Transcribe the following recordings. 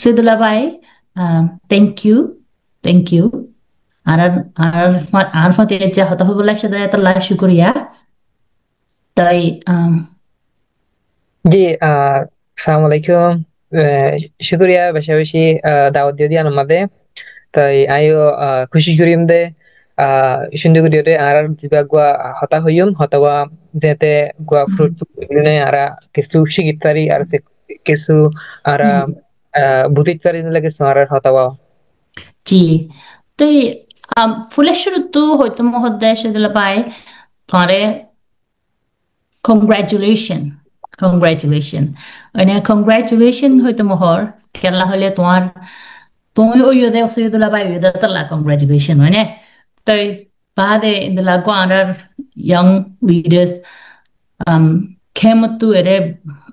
Sudulabai, thank you, thank you. আর আর আর ফাতে যা হতা হবলা সেটা এত লা শুকরিয়া তাই জি আসসালামু আলাইকুম। শুক্রিয়া বেশি বেশি দাওয়াত দিয়ে দিয়ার মধ্যে তাই আইও খুশি করিম দে সুন্দর করিয়ে আর দিবা গুয়া হতা হইম হতাবা যেতে গুয়া ফ্রুট নে আর কিছু শিখিত পারি আর কিছু আর বুঝিত পারি লাগে আর হতাবা। জি তাই ফুলের শুরু তো হয়তো মহোদয় সদুলাবাই তোমারে কংগ্রাচুলেশন কংগ্রাচুলেশন মানে কংগ্রাচুলেশন হয়তো মহর কেলা হলে তোমার তুমি ওই ইউদে সদুলাবাই ইউদে তালা কংগ্রাচুলেশন মানে তাই বাদে ইন্দলা গো আনার young leaders Kematu ere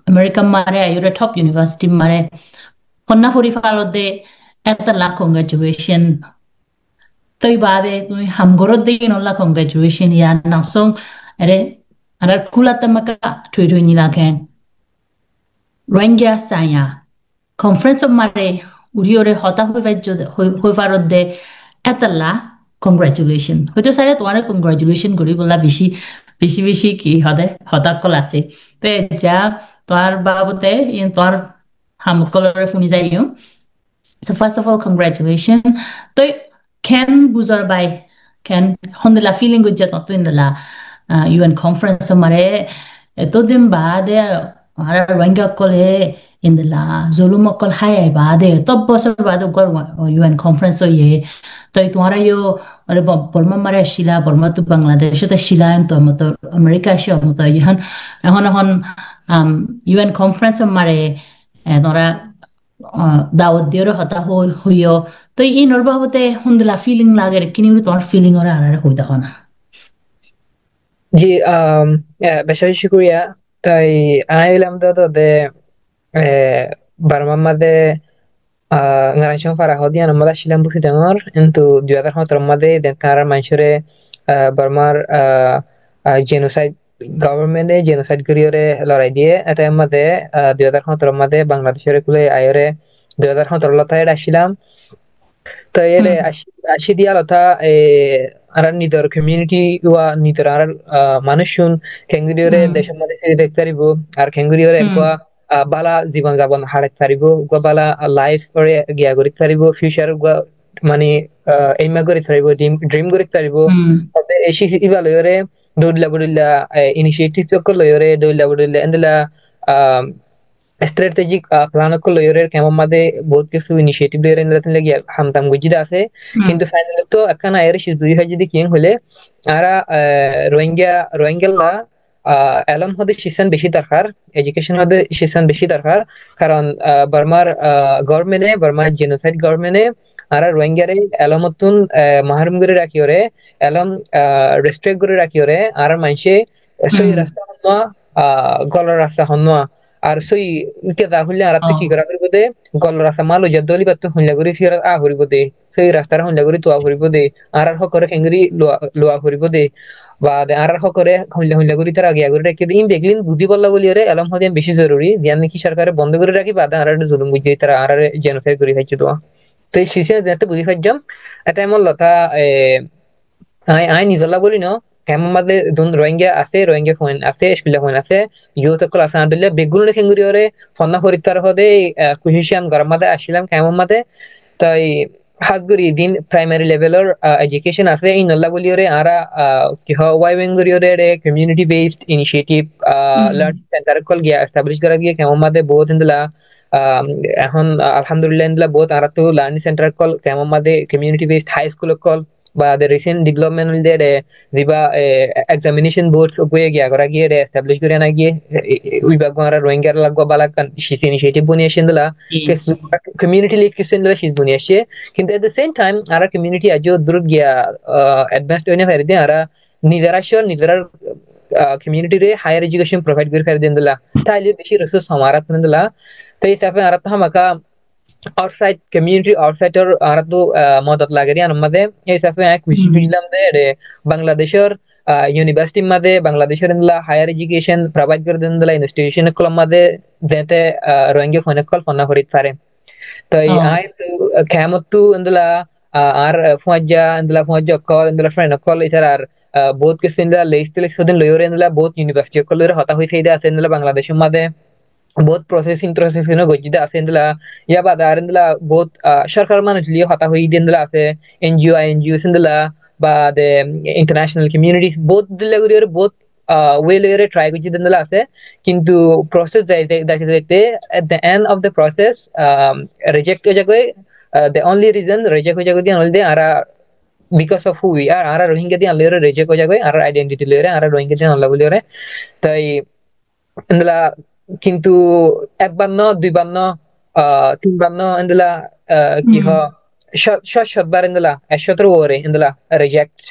American mare ayure top university mare honna fori falode eta la congratulation toi bade tui hamgorod de no la congratulation ya namsong ere arar kulata maka tui tui ni la ken Rohingya saya conference of mare uriore hota hoi farode eta la congratulation হয়তো চাইলে তোমাৰ congratulation কৰিবলৈ বেছি বেছি বেছি কি হদে হতাকল আছে তো যা তোমাৰ বাবতে তোমাৰ সামকলৰে শুনি যাই so first of all congratulations তো can বুজৰ বাই can হন্দলা feeling গুজ যত ইন্দলা UN conference mare to din baade ara ranga kole indala zulum kol hai baade to bosor baade gor UN conference ye তো তোমারা ইয়ো আরে বর্মা মারে শিলা বর্মা তো বাংলাদেশতে শিলা তো মতো আমেরিকা আসে মতো এখন এখন এখন ইউএন কনফারেন্স মারে তোরা দাওয়াত দিয়েও হতা হইও তো এই নরবাবতে হুন্দলা ফিলিং লাগে কিনি তোমার ফিলিং ওরা আর হই দেখো না জি বেশি বেশি শুক্রিয়া। তাই আনাইলাম তো দে বারমার মাঝে ngaranchon farahodian mada shilam busi dangor into 2017 made den tarar manshore barmar genocide government e genocide guriore লড়াই দিয়ে এটা মধ্যে 2017 মধ্যে বাংলাদেশের কুলে আয়রে 2017 লতায় আসছিলাম। তো এর হুম আসি দিয়া লতা আর নিদর কমিউনিটি ওয়া নিদর আর মানুষ শুন খেঙ্গুরিয়রে হুম দেশের মধ্যে দেখতে পারিব আর খেঙ্গুরিয়রে হুম একবা বালা জীবন যাপন হারাইতে পারিব উগা বালা লাইফ করে গিয়া করিতে পারিব ফিউচার উগা মানে এইমা করিতে পারিব ড্রিম করিতে পারিব। হুম তবে এসি ইবা লয়রে দৌড়লা বড়িলা ইনিশিয়েটিভ তো লয়রে দৌড়লা বড়িলা এন্দলা strategic plan ko loyore kemo made বহুত কিছু ইনিশিয়েটিভ লয়রে এন্দলা লাগি হামতাম গুজিদা আছে হুম কিন্তু ফাইনালি তো একখানা এর শিস দুই হয় যদি কিং হলে আরা রোহিঙ্গা রোহিঙ্গালা এলম হতে শিক্ষণ বেশি দরকার এডুকেশন হতে শিক্ষণ বেশি দরকার কারণ বার্মার গভর্নমেন্টে বার্মার জেনোসাইড গভর্নমেন্টে আর রোহিঙ্গারে এলমতুন মাহরুম করে রাখি ওরে এলম রেস্ট্রিক্ট করে রাখি ওরে আর মানুষে সই হুম রাস্তা হন্যা গলার রাস্তা হন্যা আর সই কেদা হইলে আর ও কি করা করিব দে গলার রাস্তা মালো জাদলি বাত হইলা করে ফির হরিব দে সই রাস্তার হইলা করে তোয়া হরিব দে আর হকরে খেঙ্গরি লোয়া হরিব দে বা আর হকরে হইলা হইলা করে তার আগে আগে রেখে দিন দেখলিন বুদ্ধি বললা বলি রে এলম হদিয়ান বেশি জরুরি ধ্যান কি সরকারে বন্ধ করে রাখি বা আর জুলুম বুঝি তারা আর জেনোসাইড করে খাইছে তো তো এই শিশে যেতে বুঝি খাইজাম এটা এমন লতা আই আই নিজলা বলি ন কেমন মাঝে দুন রোহিঙ্গা আছে রোহিঙ্গা হইন আছে স্কুলে হইন আছে ইউথ কল আছে আন্দলে বেগুন খেঙ্গুরি ওরে ফন্না হরিতার হদে কুহিশিয়ান গরম মাঝে আসছিলাম কেমন মাঝে তাই হাতগুড়ি দিন প্রাইমারি লেভেলের এডুকেশন আছে এই নল্লা বলি ওরে আরা কি হয় ওয়াই বেঙ্গুরি ওরে কমিউনিটি বেসড ইনিশিয়েটিভ হুম লার্নিং সেন্টার কল গিয়া এস্টাবলিশ করা গিয়ে কেমন মাঝে বহুত হিন্দলা এখন আলহামদুলিল্লাহ হিন্দলা বহুত আরা তো লার্নিং সেন্টার কল কেমন মাঝে কমিউনিটি বেসড হাই স্কুল কল বা the recent development will there দিবা examination boards উপরে গিয়া করা গিয়ে establish করে না গিয়ে ওই বাগমারা রোহিঙ্গার লাগবা বালা শিস ইনিশিয়েটিভ বনিয়ে আসেন community lead কিসেন দলা শিস বনিয়ে আসে কিন্তু at the same time Ara community আজও দূর গিয়া advanced হইনা ফের দিয়ে আরা নিজেরা শোর নিজেরা community রে higher education provide করে ফের দেন দলা তাইলে বেশি রিসোর্স हमारा তুন দলা তাই হিসাবে আরা তো হামাকা outside community outside or আর তো মদত লাগে রে আমাদের এই সাথে এক হুম বুঝলাম রে বাংলাদেশের ইউনিভার্সিটি মাঝে বাংলাদেশের হায়ার এডুকেশন প্রোভাইড করে দেন ইনস্টিটিউশন কল মাঝে যেতে রোহিঙ্গা ফোন কল ফোন করিতে পারে tai ai tu kamattu indala ar fuajja call indala friend call itarar বহুত কিছু ইন্দলা লেইস্টলে সদিন লয়রে ইন্দলা বহুত ইউনিভার্সিটি কলরে হতা হই সেইদা আছে ইন্দলা বাংলাদেশের মাঝে বহুত প্রসেসিং গজিদা আছে ইন্দলা ইয়া বাদা আর ইন্দলা বহুত সরকার মানুষ লিয়ে হতা হই ইন্দলা আছে এনজিও ইন্দলা বা দে ইন্টারন্যাশনাল কমিউনিটিস বহুত দিলা গরিয়র বহুত ওয়ে লয়রে ট্রাই গজি ইন্দলা আছে কিন্তু প্রসেস যাইতে যাইতে at the end of the process reject হয়ে যাবে the only reason reject ho jago dian olde ara because of who we are ara rohingya dian lere reject ho jago ara identity lere ara rohingya dian alla bolere tai indala কিন্তু একবার ন দুইবার ন তিনবার ন ইন্দলা কি হ শতবার ইন্দলা 117 ওরে ইন্দলা রিজেক্ট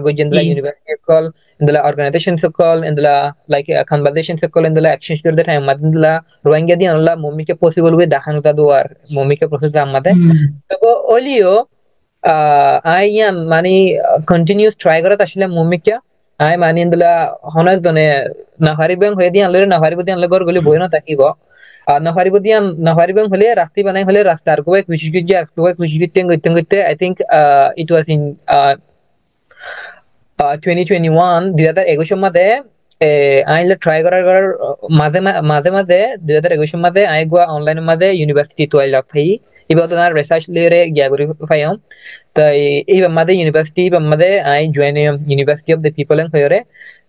গজিন্দলা ইউনিভার্সিটি কল ইন্দলা অর্গানাইজেশন কল ইন্দলা লাইক কনভারসেশন কল ইন্দলা এক্সচেঞ্জ করতে টাইম মাদিন্দলা রোহিঙ্গা দিন আল্লাহ মমিকে পসিবল ওয়ে দেখানোটা দুয়ার মমিকে প্রসেস আমাদের তবে অলিও আইয়ান মানে কন্টিনিউস ট্রাই করতে আসলে মমিকে আই মানি ইন্দলা হনক দনে নাহারি ব্যাংক হয়ে দিয়ে আনলে নাহারি বদি আনলে গর গলি বইনো থাকিব নাহারি ব্যাংক হলে রাস্তি বানাই হলে রাস্তার কোবাই খুশি খুশি আর কোবাই খুশি করতে I think it was in 2021 2021 মধ্যে আইলে ট্রাই করার মাঝে মাঝে 2021 মধ্যে আই গোয়া অনলাইন মধ্যে ইউনিভার্সিটি তো আই লাভ থাই এবার তো আর রিসার্চ লিয়ে গিয়া করি পাইম তাই এই বাম্মাদে ইউনিভার্সিটি বাম্মাদে I join university of the people and হয়রে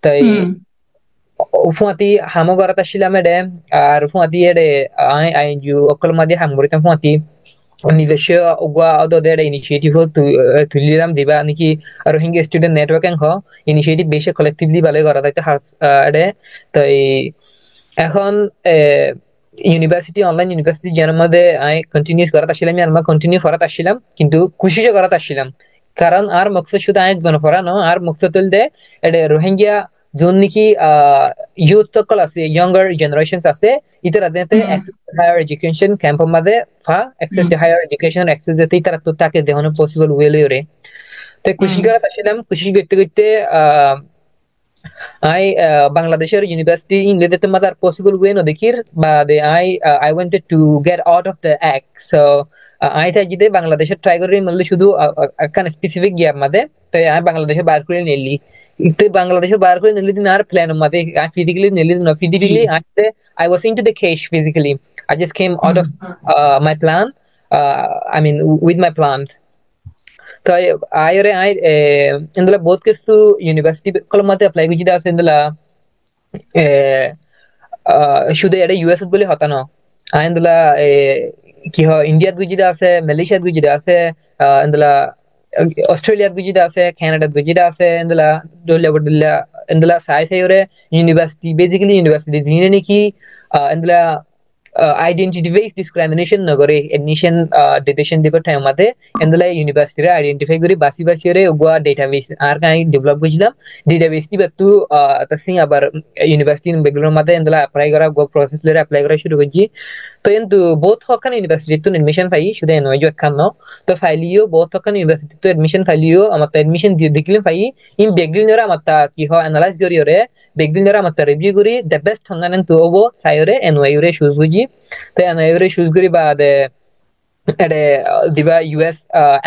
তাই ফুয়াতি হামো গরাত আসিলাম এডে আর ফুয়াতি এডে আই জু অকল মাদি হাম গরিতাম ফুয়াতি নিজস্ব ওগুয়া ওদের ইনিশিয়েটিভ তুলিলাম দিবা নাকি রোহিঙ্গা স্টুডেন্ট নেটওয়ার্কিং হ ইনিশিয়েটিভ বেশি কালেক্টিভলি ভালো করা তাইতে হাস এডে তাই এখন ইউনিভার্সিটি অনলাইন ইউনিভার্সিটি জানার মধ্যে আই কন্টিনিউস করাত আসছিলাম আমি কন্টিনিউ করাত আসছিলাম কিন্তু খুশি করাত আসছিলাম কারণ আর মকসদ শুধু আই জন করা ন আর মকসদ তুলতে এটা রোহিঙ্গা যোন নাকি ইউথ সকল আছে ইয়ঙ্গার জেনারেশনস আছে ইতারা দেতে হায়ার এডুকেশন ক্যাম্পের মধ্যে ফা access to higher education access যেতে ইতারা তো তাকে দেখানো পসিবল ওয়ে রে তো খুশি করাত আসছিলাম খুশি করতে করতে I Bangladesh's university in the mother possible way no dekir but I wanted to get out of the act so I thought Bangladesh try করে মূল্য শুধু একটা স্পেসিফিক গিয়ার মধ্যে তাই আমি বাংলাদেশে বার করে নিলি ইতে বাংলাদেশে বার করে নিলি দিন আর প্ল্যান মধ্যে I physically নিলি না physically I was into the case physically I just came out of my plan I mean with my plan তো আই ইন্দলা বহুত কিছু ইউনিভার্সিটি কলমাতে অ্যাপ্লাই গুজিদা আছে ইন্দলা শুধু এটা ইউএস বলে হতা ন ইন্দলা কি হয় ইন্ডিয়াত গুজিদা আছে মালয়েশিয়াত গুজিদা আছে ইন্দলা অস্ট্রেলিয়াত গুজিদা আছে কানাডাত গুজিদা আছে ইন্দলা দলিয়া ইন্দলা সাই সাইরে ইউনিভার্সিটি বেসিক্যালি ইউনিভার্সিটি যিনি নাকি ইন্দলা identity based discrimination nagore admission decision dibar time mate endla university re identify gori basi re ogwa database ar kai develop gujlam database ti batu tasing abar university in background mate endla apply kora go process le apply kora shuru goji to entu both hokan university to admission pai shude no jo ekkan no to failio both hokan university to admission failio amata admission dikle pai in background ra amata ki ho analyze gori ore background ra amata review gori the best honganen to obo sayore NYU re shoes goji তো NYU shoes guri ba de ede diba US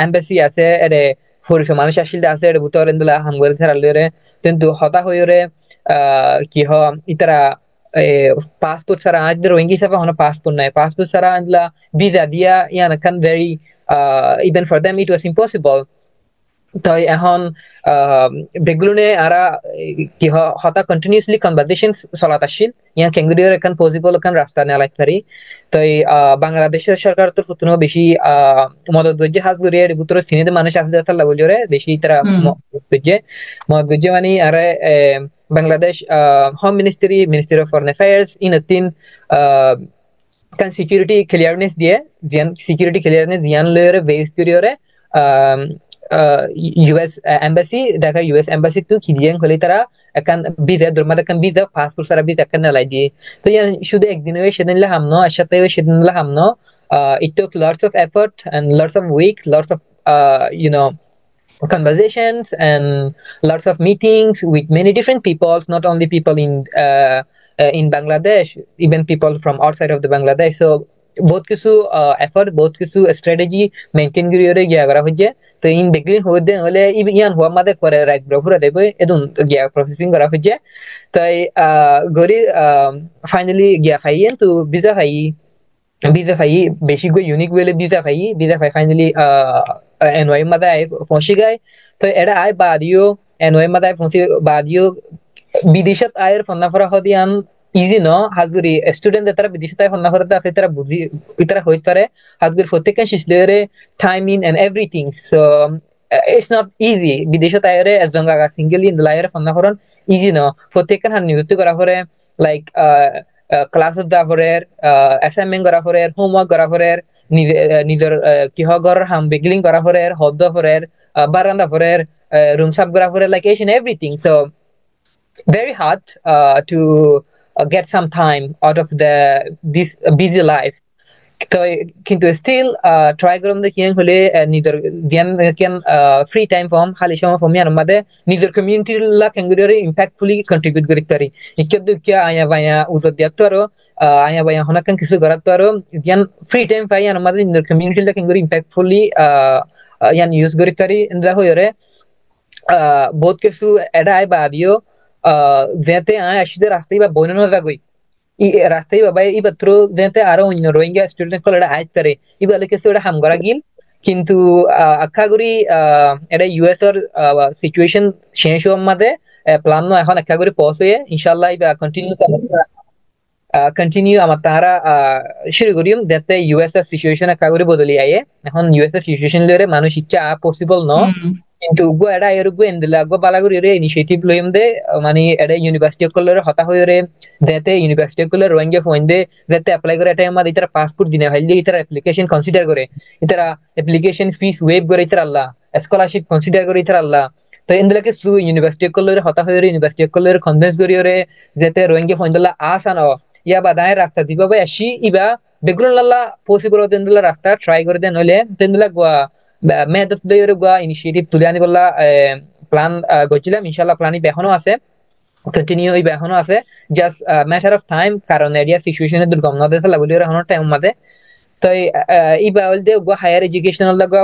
embassy আছে ede ফরিসা মানুষ আসিল আছে ede বুতর এন্দলা হামগরে থারালে কিন্তু হতা হইরে কি হ ইতারা passport ছাড়া আজ রোহিঙ্গি সাফা হন পাসপোর্ট নাই পাসপোর্ট ছাড়া এন্দলা ভিসা দিয়া ইয়ানা কান very even for them it was impossible তাই এখন বেগুনে আরা কি হতা কন্টিনিউসলি কনভারসেশনস চলাত আসছিল ইয়ান কেঙ্গুরিয়ার এখন পসিবল এখন রাস্তা নেওয়া লাগতারি তাই বাংলাদেশের সরকার তো ফুতনো বেশি মদত গজ্জে হাত গরিয়ার ভিতরে সিনেতে মানুষ আসতে আসলে বলজরে বেশি তারা মদত গজ্জে মানে আরে Bangladesh home ministry of foreign affairs in তিন kan security clearness দিয়ে জিয়ান security clearness জিয়ান লয়রে base করিয়রে US embassy Dhaka US embassy tu kidiyan kholi tara akan visa durmada kan visa passport sara visa kan nalai di to yan shude ekdin we shedin la hamno ashate we shedin la hamno it took lots of effort and lots of weeks lots of conversations and lots of meetings with many different people not only people in Bangladesh even people from outside of the Bangladesh so বহুত কিছু effort বহুত কিছু strategy maintain করে গিয়া করা হচ্ছে তো in বেগলিন হইতে হলে ইয়ান হওয়া মাদে করে রাইট ব্রফুরা দেব এদুন গিয়া প্রসেসিং করা হচ্ছে তাই গরি ফাইনালি গিয়া খাইয়েন তো ভিসা খাই বেশি গো ইউনিক ওয়েলে ভিসা খাই ফাইনালি এনওয়াই মাদে আই পৌঁছি গায় তো এটা আই বাদিও এনওয়াই মাদে আই পৌঁছি বাদিও বিদেশত আয়ের ফন্নাফরা হদিয়ান ইজি ন হাজগুরি স্টুডেন্ট তারা বিদেশত আয় ফন্নাফরা আছে তারা বুঝি ইতারা হইতে পারে হাজগুরি প্রত্যেকটা শিশলেরে time in and everything so it's not easy বিদেশত আয়েরে এজঙ্গা সিঙ্গেলি ইন লায়ের ফন্নাফরন ইজি ন প্রত্যেকটা হান নিযুক্ত করা করে লাইক ক্লাসত দা করে অ্যাসাইনমেন্ট করা করে হোমওয়ার্ক করা করে নিজের কিহ ঘরের হাম বেগলিং করা করে হদ্দ করে বারান্দা করে রুম সাফ করা করে লাইক এশ and everything so very hard to get some time out of this busy life তো কিন্তু স্টিল ট্রাই করম যে কিয়ান হলে নিজের জ্ঞান কিয়ান ফ্রি টাইম ফর্ম খালি সময় ফর্ম ইয়ার মধ্যে নিজের কমিউনিটির লা কেঙ্গুরি ইম্প্যাক্টফুলি কন্ট্রিবিউট করি পারি ইকে আয়া বায়া উদর দিয়াত আরো আয়া বায়া হনাকান কিছু করাত আরো জ্ঞান ফ্রি টাইম পাই ইয়ার মধ্যে নিজের কমিউনিটির লা কেঙ্গুরি ইম্প্যাক্টফুলি ইয়ান ইউজ করি পারি এন্ডা হইরে বহুত কিছু এটা আই বাদিও যেতে আসিতে রাস্তায় বা বইন না যাগই ই রাস্তায় বাবা ই পাত্র যেতে আরো অন্য রোহিঙ্গা স্টুডেন্ট কল এটা আইত পারে ই বলে কিছু এটা হাম করা গিল কিন্তু আশা করি এটা ইউএস এর সিচুয়েশন শেষ হওয়ার মাঝে প্ল্যান এখন আশা করি পৌঁছে ইনশাআল্লাহ ইবা কন্টিনিউ আমার তারা শুরু করিম যাতে ইউএস এর সিচুয়েশন আশা করি বদলি আয়ে এখন ইউএস এর সিচুয়েশন লরে মানুষ ইচ্ছা পসিবল ন কিন্তু গো এটা এর গো এন্দিলা গো বালাগুরি রে ইনিশিয়েটিভ লইম দে মানে এটা ইউনিভার্সিটি কলরে হতা হই রে দেতে ইউনিভার্সিটি কলরে রোহিঙ্গা ফোন দে দেতে অ্যাপ্লাই করে এটা আমাদের ইতারা পাসপোর্ট দিনে হইলে ইতারা অ্যাপ্লিকেশন কনসিডার করে ইতারা অ্যাপ্লিকেশন ফিস ওয়েভ করে ইতারা আল্লাহ স্কলারশিপ কনসিডার করে ইতারা আল্লাহ তো এন্দিলাকে সু ইউনিভার্সিটি কলরে হতা হই রে ইউনিভার্সিটি কলরে কনভিন্স করি রে যেতে রোহিঙ্গা ফোন দলা আসানো ইয়া বাদায় রাস্তা দিবা ভাই আসি ইবা বেগুন লাল্লা পসিবল তেন্দিলা রাস্তা ট্রাই করে দেন হইলে তেন্দিলা গোয়া মেহনত লইরে গোয়া ইনিশিয়েটিভ তুলে আনি বললা প্ল্যান গছিলাম ইনশাআল্লাহ প্ল্যানই এখনো আছে কন্টিনিউ এই এখনো আছে জাস্ট ম্যাটার অফ টাইম কারণ এরিয়া সিচুয়েশনে দুর্গম না দেশে লাগলে এখনো টাইম মাদে তো ইবা হল দে গো হায়ার এডুকেশনাল লাগা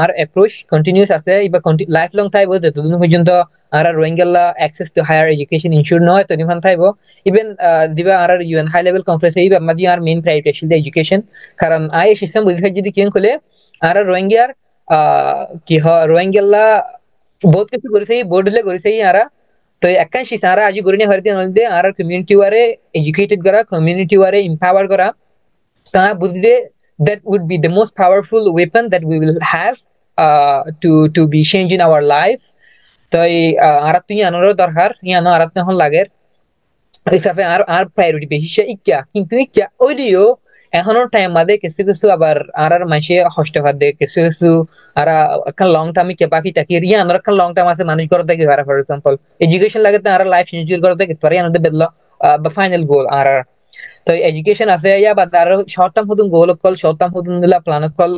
আর অ্যাপ্রোচ কন্টিনিউস আছে ইবা লাইফ লং টাইপ হতে দুদিন পর্যন্ত আর রোহিঙ্গালা access to higher education ensure নয় তো নিফান থাইবো ইভেন দিবা আর ইউএন হাই লেভেল কনফারেন্স ইবা মাদি আর মেইন প্রায়োরিটি অ্যাকচুয়ালি এডুকেশন কারণ আই সিস্টেম বুঝি যদি কেন খুলে আর রোহিঙ্গার কি হয় রোহিঙ্গালা বহুত কিছু করেছে বোর্ডলে করেছে আরা তো একাংশি সারা আজি গরিনে হরতে নলদে আর কমিউনিটি ওয়ারে এডুকেটেড করা কমিউনিটি ওয়ারে এম্পাওয়ার করা তা বুঝদে that would be the most powerful weapon that we will have to be changing our life তো আর তুই আনারও দরকার ইয়ানো আর তখন লাগের হিসাবে আর প্রায়োরিটি বেশি ইচ্ছা কিন্তু ইচ্ছা ওইদিও এখনো টাইম মাদে কিছু কিছু আবার আর মাসে হস্ত ভাত দে কিছু কিছু আর একটা লং টার্মে কেপাকি তাকি রিয়া আর একটা লং টার্ম আছে মানুষ করতে কি ফর এক্সাম্পল এডুকেশন লাগে আর লাইফ চেঞ্জ করতে কি পারে আনন্দ বেদলো বা ফাইনাল গোল আর তো এডুকেশন আছে ইয়া বা আর শর্ট টার্ম হদুন গোল কল শর্ট টার্ম হদুন দিলা plan call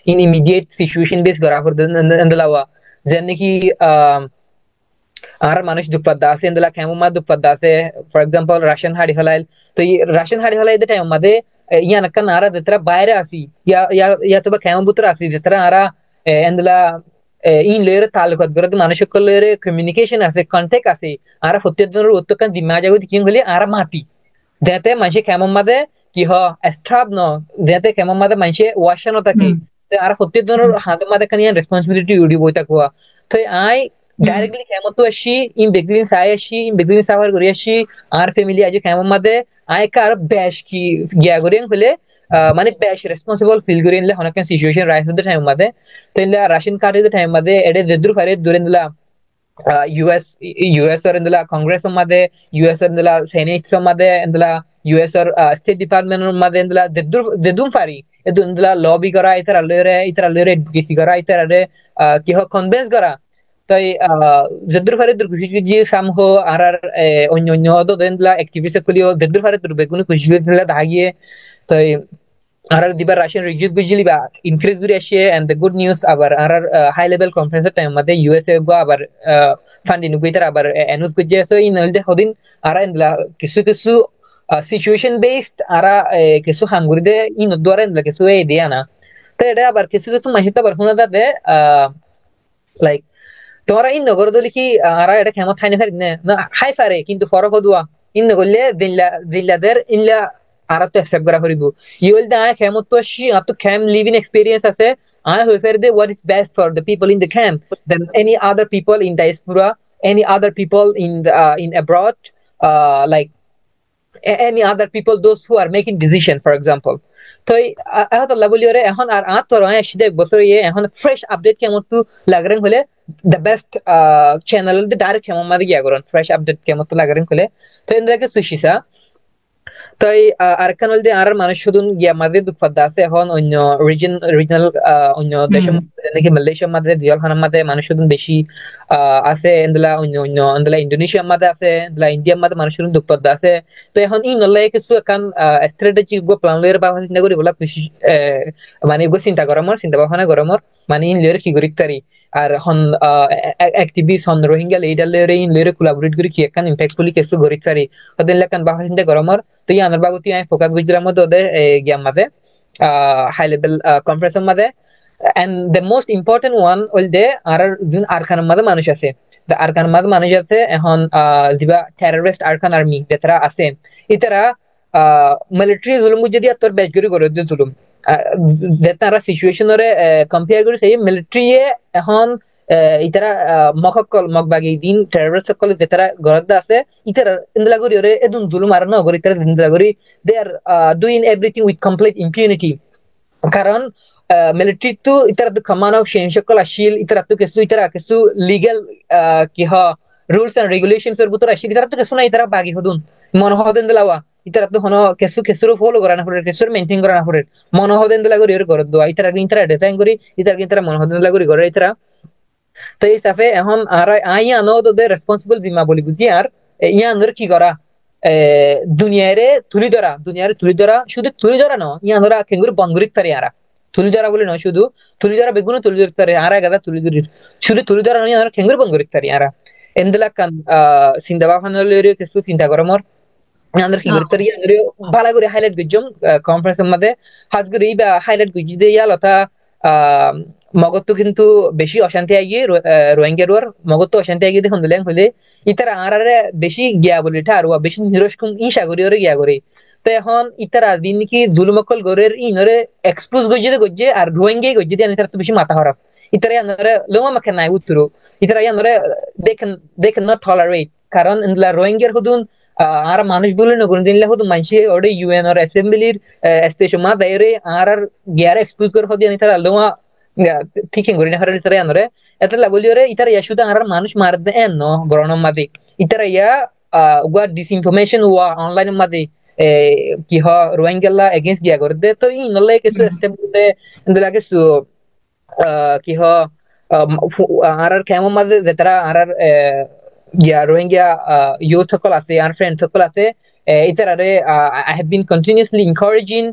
in immediate situation base করা করে দিলাওয়া যেন নাকি আর মানুষ দুঃখপাদ্দা আছে ইন্দলা কেমন দুঃখপাদ্দা আছে ফর এক্সাম্পল রাশিয়ান হাড়ি হলাইল তো এই রাশিয়ান হাড়ি হলাই টাইম মাদে ইয়ান একটা নারা যেতরা বাইরে আসি ইয়া তো বা কেমন বুতর আসি যেতরা আরা ইন্দলা ইন লেয়ার তালুকাত গরদ মানুষ সকলের কমিউনিকেশন আছে কন্টাক্ট আছে আর প্রত্যেকজনের উত্তরকান দিমা জাগো দিকিং হলি আর মাতি যাতে মানুষ কেমন মাদে কি হ স্ট্রাব ন যাতে কেমন মাদে মানুষ ওয়াশানো থাকে আর প্রত্যেকজনের হাতে মাদে কান ইয়ান রেসপন্সিবিলিটি উডি বইতা কোয়া তো আই ডাইরেক্টলি কেমন তো আসি ইন বেগলিন সাই আসি ইন বেগলিন সাভার করি আসি আর ফ্যামিলি আজ কেমন মাদে আই কার বেশ কি গিয়া করেন হলে মানে বেশ রেসপন্সিবল ফিল করেন লে অনেক সিচুয়েশন রাইস হতে টাইম মাদে তো ইলা রাশিয়ান কার্ডে টাইম মাদে এডে যেদুর ফারে দূরে দিলা ಯುಎಸ್ ಇಂದಲ ಕಾಂಗ್ರೆಸ್ ಮದೆ ಯುಎಸ್ ಇಂದಲ ಸೆನೆಟ್ ಮದೆ ಇಂದಲ ಯುಎಸ್ ಸ್ಟೇಟ್ ಡಿಪಾರ್ಟ್ಮೆಂಟ್ ಮದೆ ಇಂದಲ දෙදුම් ফারি এদু ಇಂದಲ লবি করা ইতার আলরে এডভোকেসি করা ইতার আরে কি হ কনভিন্স করা তাই যেদুর ফারে দুর্গুজি সামহ আর অন্য অন্য অদ ইন্দলা অ্যাক্টিভিস্ট কলিও যেদুর ফারে দুর বেগুন খুশি দিলা দাগিয়ে তাই আর দিবার রাশিয়ান রিজিট গুজিলি বা ইনক্রিজ করে আসে এন্ড দ্য গুড নিউজ আবার আর হাই লেভেল কনফারেন্স টাইম মধ্যে ইউএসএ গো আবার ফান্ডিং গুইতার আবার এনুস গুজে সো ইন হলদে হদিন আর ইনলা কিছু কিছু সিচুয়েশন বেসড আরা কিছু হাঙ্গুরি দে ইন দ্বারা কিছু এই দিয়া না তো এটা আবার কিছু কিছু মাসে তো আবার শোনা যাবে লাইক তোমরা ইন নগর দলি কি আরা এটা কেমন থাইনে ফারি না হাই ফারে কিন্তু ফরক হদুয়া ইন নগরলে দিল্লাদের ইনলা আরা তো অ্যাকসেপ্ট করা করিব ইউল দা কেমন তো শি আপ তো ক্যাম্প লিভিং এক্সপেরিয়েন্স আছে I have heard what is best for the people in the camp than any other people in diaspora, any other people in abroad, like any other people, those who are making decision, for example. তো এখন বলি ওরে এখন আর তোর বছর ইয়ে এখন fresh update কেমন তো লাগরেন হলে দ্য বেস্ট চ্যানেল ডাইরেক্ট কেমন মাঝে গিয়া করেন ফ্রেশ আপডেট কেমন তো লাগরেন হলে তো এনদাকে সুশিসা তাই আরেকখান হল যে আর মানুষ শুধু গিয়া মাঝে দুঃখ আছে এখন অন্য রিজনাল অন্য দেশের মধ্যে নাকি মালয়েশিয়ার মধ্যে দিয়ালখানার মধ্যে মানুষ শুধু বেশি আছে এন্দলা অন্য অন্য এন্দলা ইন্দোনেশিয়ার মধ্যে আছে এন্দলা ইন্ডিয়ার মধ্যে মানুষ শুধু দুঃখ আছে তো এখন ই নলে কিছু এখন স্ট্র্যাটেজি গো প্ল্যান লয়ের বাবা চিন্তা করি বলা খুশি মানে গো চিন্তা করামর চিন্তা ভাবনা করামর মানে ইন লয়ের কি করি তারি আর হন অ্যাক্টিভিস্ট হন রোহিঙ্গা লিডার লয়ের ইন লয়ের কোলাবোরেট করি কি এখন ইম্প্যাক্টফুলি কিছু করি তারি ওদের লেখান বাবা চিন্তা করামর তো ইয়ানোর বাবুতি আমি ফোকাস গুজরাম মধ্যে ওদের গিয়াম মাঝে হাই লেভেল কনফারেন্সের মাঝে and the most important one হল যে আর যোন আরখানের মাঝে মানুষ আছে আরখানের মাঝে মানুষ আছে এখন যেবা টেররিস্ট আরখান আর্মি যেতারা আছে ইতারা মিলিটারি জুলুম যদি তোর বেশগরি করে দিয়ে জুলুম যেতারা সিচুয়েশনরে কম্পেয়ার করে সেই মিলিটারি এখন ইতারা মককল মকবাগি দিন টেররিস্ট সকল যেতারা গরদ আছে ইতারা ইন্দলাগরি ওরে এদুন জুলুম আর না গরি তারা ইন্দলাগরি they are doing everything with complete impunity কারণ মিলিটারি তো ইতারা তো কমানো সেই সকল আসিল ইতারা তো কিছু লিগ্যাল কি হ রুলস এন্ড রেগুলেশনস এর ভিতর আসিল ইতারা তো কিছু না ইতারা বাগি হদুন মন হদেন দিলাওয়া ইতারা তো হনো কিছু ফলো করা না পড়ে কিছু মেইনটেইন করা না পড়ে মন হদেন দিলাগরি এর ঘর দোয়া ইতারা ডিজাইন করি ইতারা মন হদেন দিলাগরি ঘর ইতারা তো এই সাফে এখন আর আইয়া নো তো রেসপন্সিবল জিম্মা বলি বুঝি আর ইয়ানোর কি করা দুনিয়ারে তুলি ধরা শুধু তুলি ধরা ন ইয়ানোরা কেঙ্গুরি বনগুরিত পারে আরা তুলি ধরা বলে নয় শুধু তুলি ধরা বেগুন তুলি ধরতে পারে আর গাদা তুলি ধরি শুধু তুলি ধরা নয় ইয়ানোরা কেঙ্গুরি বনগুরিত পারে আরা এন্দলা কান চিন্তা ভাবনা লইরে কিছু চিন্তা করমর ইয়ানোর কি করতে ইয়ানোর ভালো করে হাইলাইট গজম কনফারেন্সের মধ্যে হাজ করে ইবা হাইলাইট গজি দে ইয়ালতা মগত কিন্তু বেশি অশান্তি আইয়ে রোহিঙ্গার মগত অশান্তি আইয়ে দেখুন দিলেন হলে ইতারা আরারে বেশি গিয়া বলে এটা আর বেশি নিরস্কুম ই সাগরি ওরে গিয়া করে তো এখন ইতারা দিন কি জুলুমকল গরের ইনরে এক্সপোজ গজ্জে আর রোহিঙ্গা গজ্জে দিয়ে ইতারা তো বেশি মাথা হরাপ ইতারা ইয়ানরে লোমা মাখে নাই উত্তর ইতারা ইয়ানরে they can not tolerate কারণ ইনলা রোহিঙ্গার হুদুন আর মানুষ বলে নগুন দিনলে হুদুন মানসি ওরে ইউএন আর অ্যাসেম্বলির স্টেশন মা দাইরে আর গিয়ার এক্সপোজ করে হদি ইতারা লোমা ঠিক করি না হারে ইতারা আনরে এতলা বলি ওরে ইতারা ইয়া শুধু আর মানুষ মার দে এন গরনের মাঝে ইতারা ইয়া ওয়া ডিসইনফরমেশন ওয়া অনলাইনের মাঝে কি হ রোহিঙ্গালা এগেইনস্ট গিয়া করে দে তো ই নলে কিছু স্টেপ দে ইন্দলা কিছু কি হ আর কেমন মাঝে যেতারা আর গিয়া রোহিঙ্গা ইউথ সকল আছে আর ফ্রেন্ড সকল আছে ইতারারে I have been continuously encouraging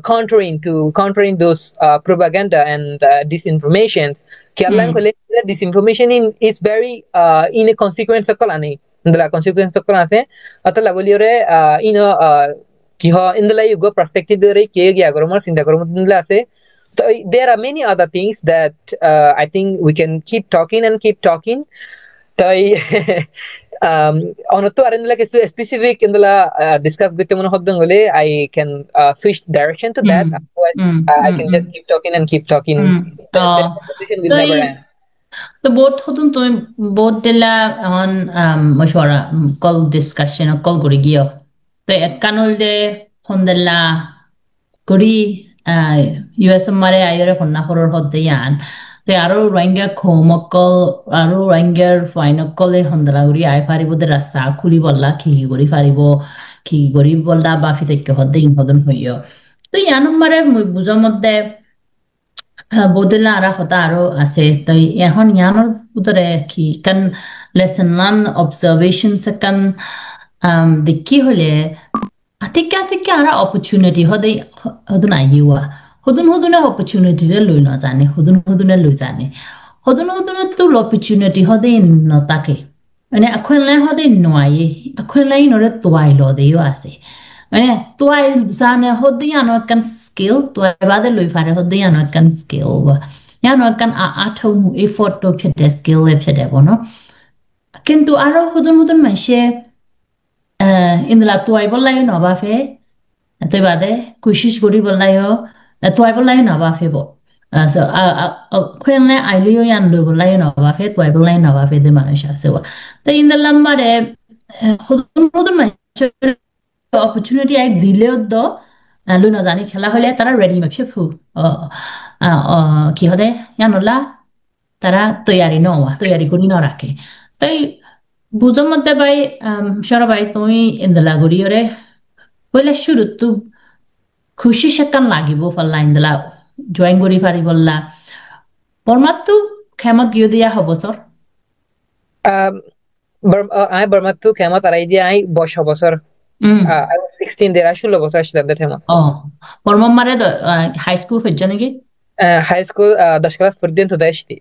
countering those propaganda and disinformation. Kialang kole disinformation is very in a consequence সকল আনে ইন্দলা consequence সকল আছে অতলা বলি ওরে কি হ ইন্দলা ইউগো পার্সপেক্টিভ রে কে গিয়া গরমর চিন্তা গরম ইন্দলা আছে so there are many other things that I think we can keep talking তাই অনতো আর ইন্দলা কিছু স্পেসিফিক ইন্দলা ডিসকাস করতে মনে হদ্দন হলে I can switch direction to that otherwise I can just keep talking the conversation will never end তো boat হতুন তুমি boat দিলা on মশওয়ারা call discussion call করে গিয়ে তো এককানুল দে হন্দলা করি ইউএস মারে আইরে হন্না হরর হদ্দে ইয়ান তো আরো রোহিঙ্গা খোমকল আরো রোহিঙ্গার ফাইনকলে হন্দলা করি আই ফারিব দে রাস্তা খুলি বললা কি করি বললা বাফি থেকে হদ্দে ইন হদন হইয় তো ইয়ান মারে বুঝার মধ্যে বদলা আরা হতা আরো আছে তো এখন ইয়ানোর ভিতরে কি কান লেসন লার্ন অবজারভেশনস কান দেখি হলে আতিকে আরা অপরচুনিটি হদুন আইয়া হদুনে অপরচুনিটি লই না জানে হদুনে লই জানে হদুনে তো অপরচুনিটি হদে নতাকে মানে এখন লাই হদে নয় এখন লাই নরে তোয়াই লো দেও আছে মানে তোয়াই জানে হদে আনো একখান স্কিল তোয়াই বাদে লই ফারে হদে আনো একখান স্কিল বা আনো একখান আঠৌ এফোর্ট তো ফেটে স্কিল এ ফেটে বনো কিন্তু আরো হুদুন হুদুন মাইসে ইন্দলা তোয়াই বললাই নবা ফে তুই বাদে কুশিস করি বললাইও তোয়াই বললাই নবা ফে বো so kwen le ai liyo yan lo lai no ba fe twai bo lai no ba fe de ma sha se wa te in the lamba de hodun ma opportunity ai দিলেও দ Luis নজানি খেলা হলে তারা ready মে ফেফু কি হদে ইয়ানলা তারা তৈয়ারি নওয়া তৈয়ারি করি ন রাখে তাই বুঝোর মধ্যে ভাই সরবাই তুমি ইন্দলা গড়িয়রে হইলে শুরু তো খুশি সেকান লাগিব ফাল্লা ইন্দলা জয়েন করি পারি বললা বর্মাতো খেমত গিয়ে দিয়া হব সর আই বর্মাতো খেমত আড়াই দিয়ে আই 20 বছর I was 16 there. I should have watched that time. Oh, Varma মারে হাই স্কুল ফেজ নাকি High school, 10 class পর্যন্ত দেশটি।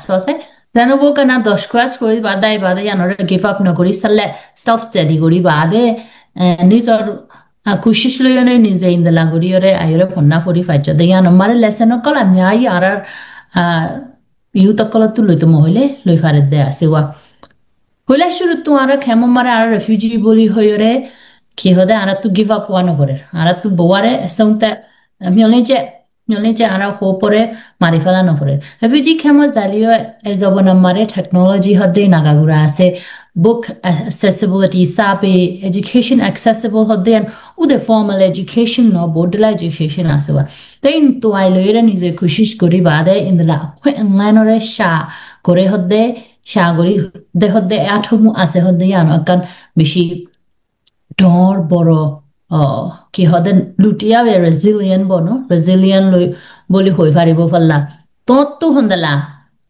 সসে জানো বো কানা 10 ক্লাস করি বাদাই বাদাই আনরে গিভ আপ নকরি সালে সেলফ স্টাডি করি বাদে নিজর কুশিস লয়নে নিজে ইন্দলা করি ওরে আইরে ফন্না ফরি ফাইজ দেয়ান মারে লেসন কল আমি আই আর ইউ তকল তু লইতো মহলে লই ফারে দে আছে ওয়া হইলা শুরু তো আর খেম মারে আর রেফিউজি বলি হইরে কি হদে আর তু গিভ আপ ওয়ান করে আর তু বোয়ারে সৌতে মিলনে যে আর হো পরে মারি ফেলা নপরে রেফিউজি খেম জালিও এ জবনা মারে টেকনোলজি হদে নাগাগুরা আছে book accessibility sabe education accessible hode and ude formal education no bodla education aswa tain to ai loira nije kushish kori bade indla khwe nganore sha kore hode sha gori de hode athomu ase hode yan akan beshi dor boro ki hode lutia ve resilient bono resilient loi boli hoi paribo falla to hondala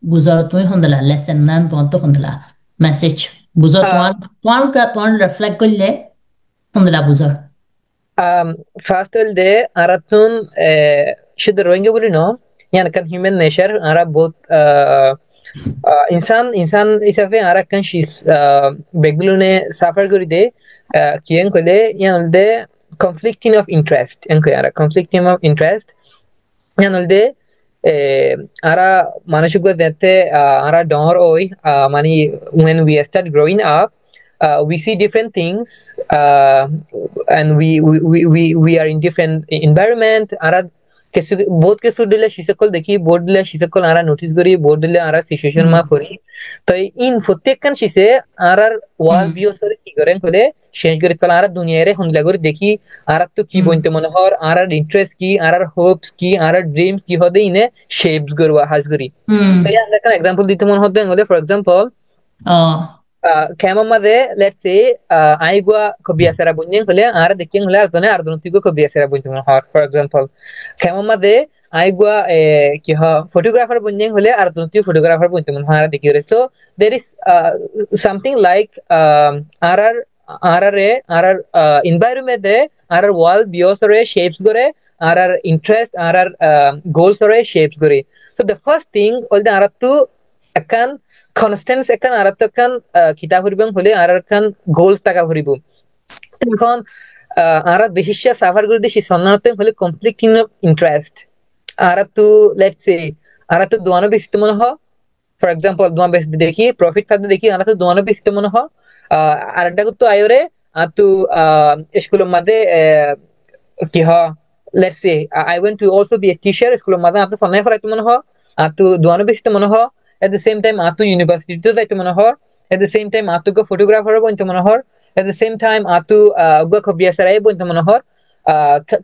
buzar to hondala lesson nan to hondala message বুঝো তোমার reflect করলে তোমরা বুঝো first হল দে Arathoon শুধু রোহিঙ্গা বলি ন ইয়ান কান হিউম্যান নেচার আরা বহুত ইনসান হিসাবে আরা কান শিস বেগুলনে সাফার করি দে কিয়েন কইলে ইয়ান হল দে কনফ্লিক্টিং অফ ইন্টারেস্ট এন কই আরা কনফ্লিক্টিং অফ ইন্টারেস্ট ইয়ান হল দে ara manashugwa dette ara dor oi mani when we start growing up we see different things and we are in different environment ara kesu both kesu dile shisakol dekhi board dile shisakol ara notice gori board dile ara situation ma kori to in protekkan shise ara wall view sore ki karen kole শেষ করে তাহলে আর দুনিয়ারে হনলা করে দেখি আর তো কি বলতে মনে হয় আর ইন্টারেস্ট কি আর হোপস কি আর ড্রিমস কি হবে ইনে শেপস করবা হাজ করি তাই আমরা একটা एग्जांपल দিতে মনে হচ্ছে হলে ফর एग्जांपल কেমমাদে লেটস সে আইগোয়া কবিয়াসরা বুঝেন হলে আর দেখেন হলে আর তনে আর দনতিগো কবিয়াসরা বুঝতে মনে হয় ফর एग्जांपल কেমমাদে আইগোয়া কি হ ফটোগ্রাফার বুঝেন হলে আর দনতিগো ফটোগ্রাফার বুঝতে মনে হয় আর দেখি রে so there is something like আর environment de আর wall bios re shapes gore আর interest আর goals re shapes gore so the first thing all the aratu akan constants akan aratu akan kita huribam hole আর akan goals taka huribu এখন আর বিশেষ suffer করে দিছি সন্নাতে হলে conflicting of interest aratu let's say aratu দুয়ানো বেশি মনে হয় for example দুয়ানো বেশি দেখি profit ফাইদা দেখি aratu দুয়ানো বেশি মনে হয় আরেকটা তো আয়োরে আতু স্কুলের মধ্যে কি হ let's say I went to also B a teacher স্কুলের মধ্যে আপনি সন্নাই করাইতে মনে হয় আতু দুয়ানো বেশি মনে হয় এট দ্য সেম টাইম আতু ইউনিভার্সিটিতে যাইতে মনে হয় এট দ্য সেম টাইম আতু গো ফটোগ্রাফার বনতে মনে হয় এট দ্য সেম টাইম আতু গো কবিয়াসরাই বনতে মনে হয়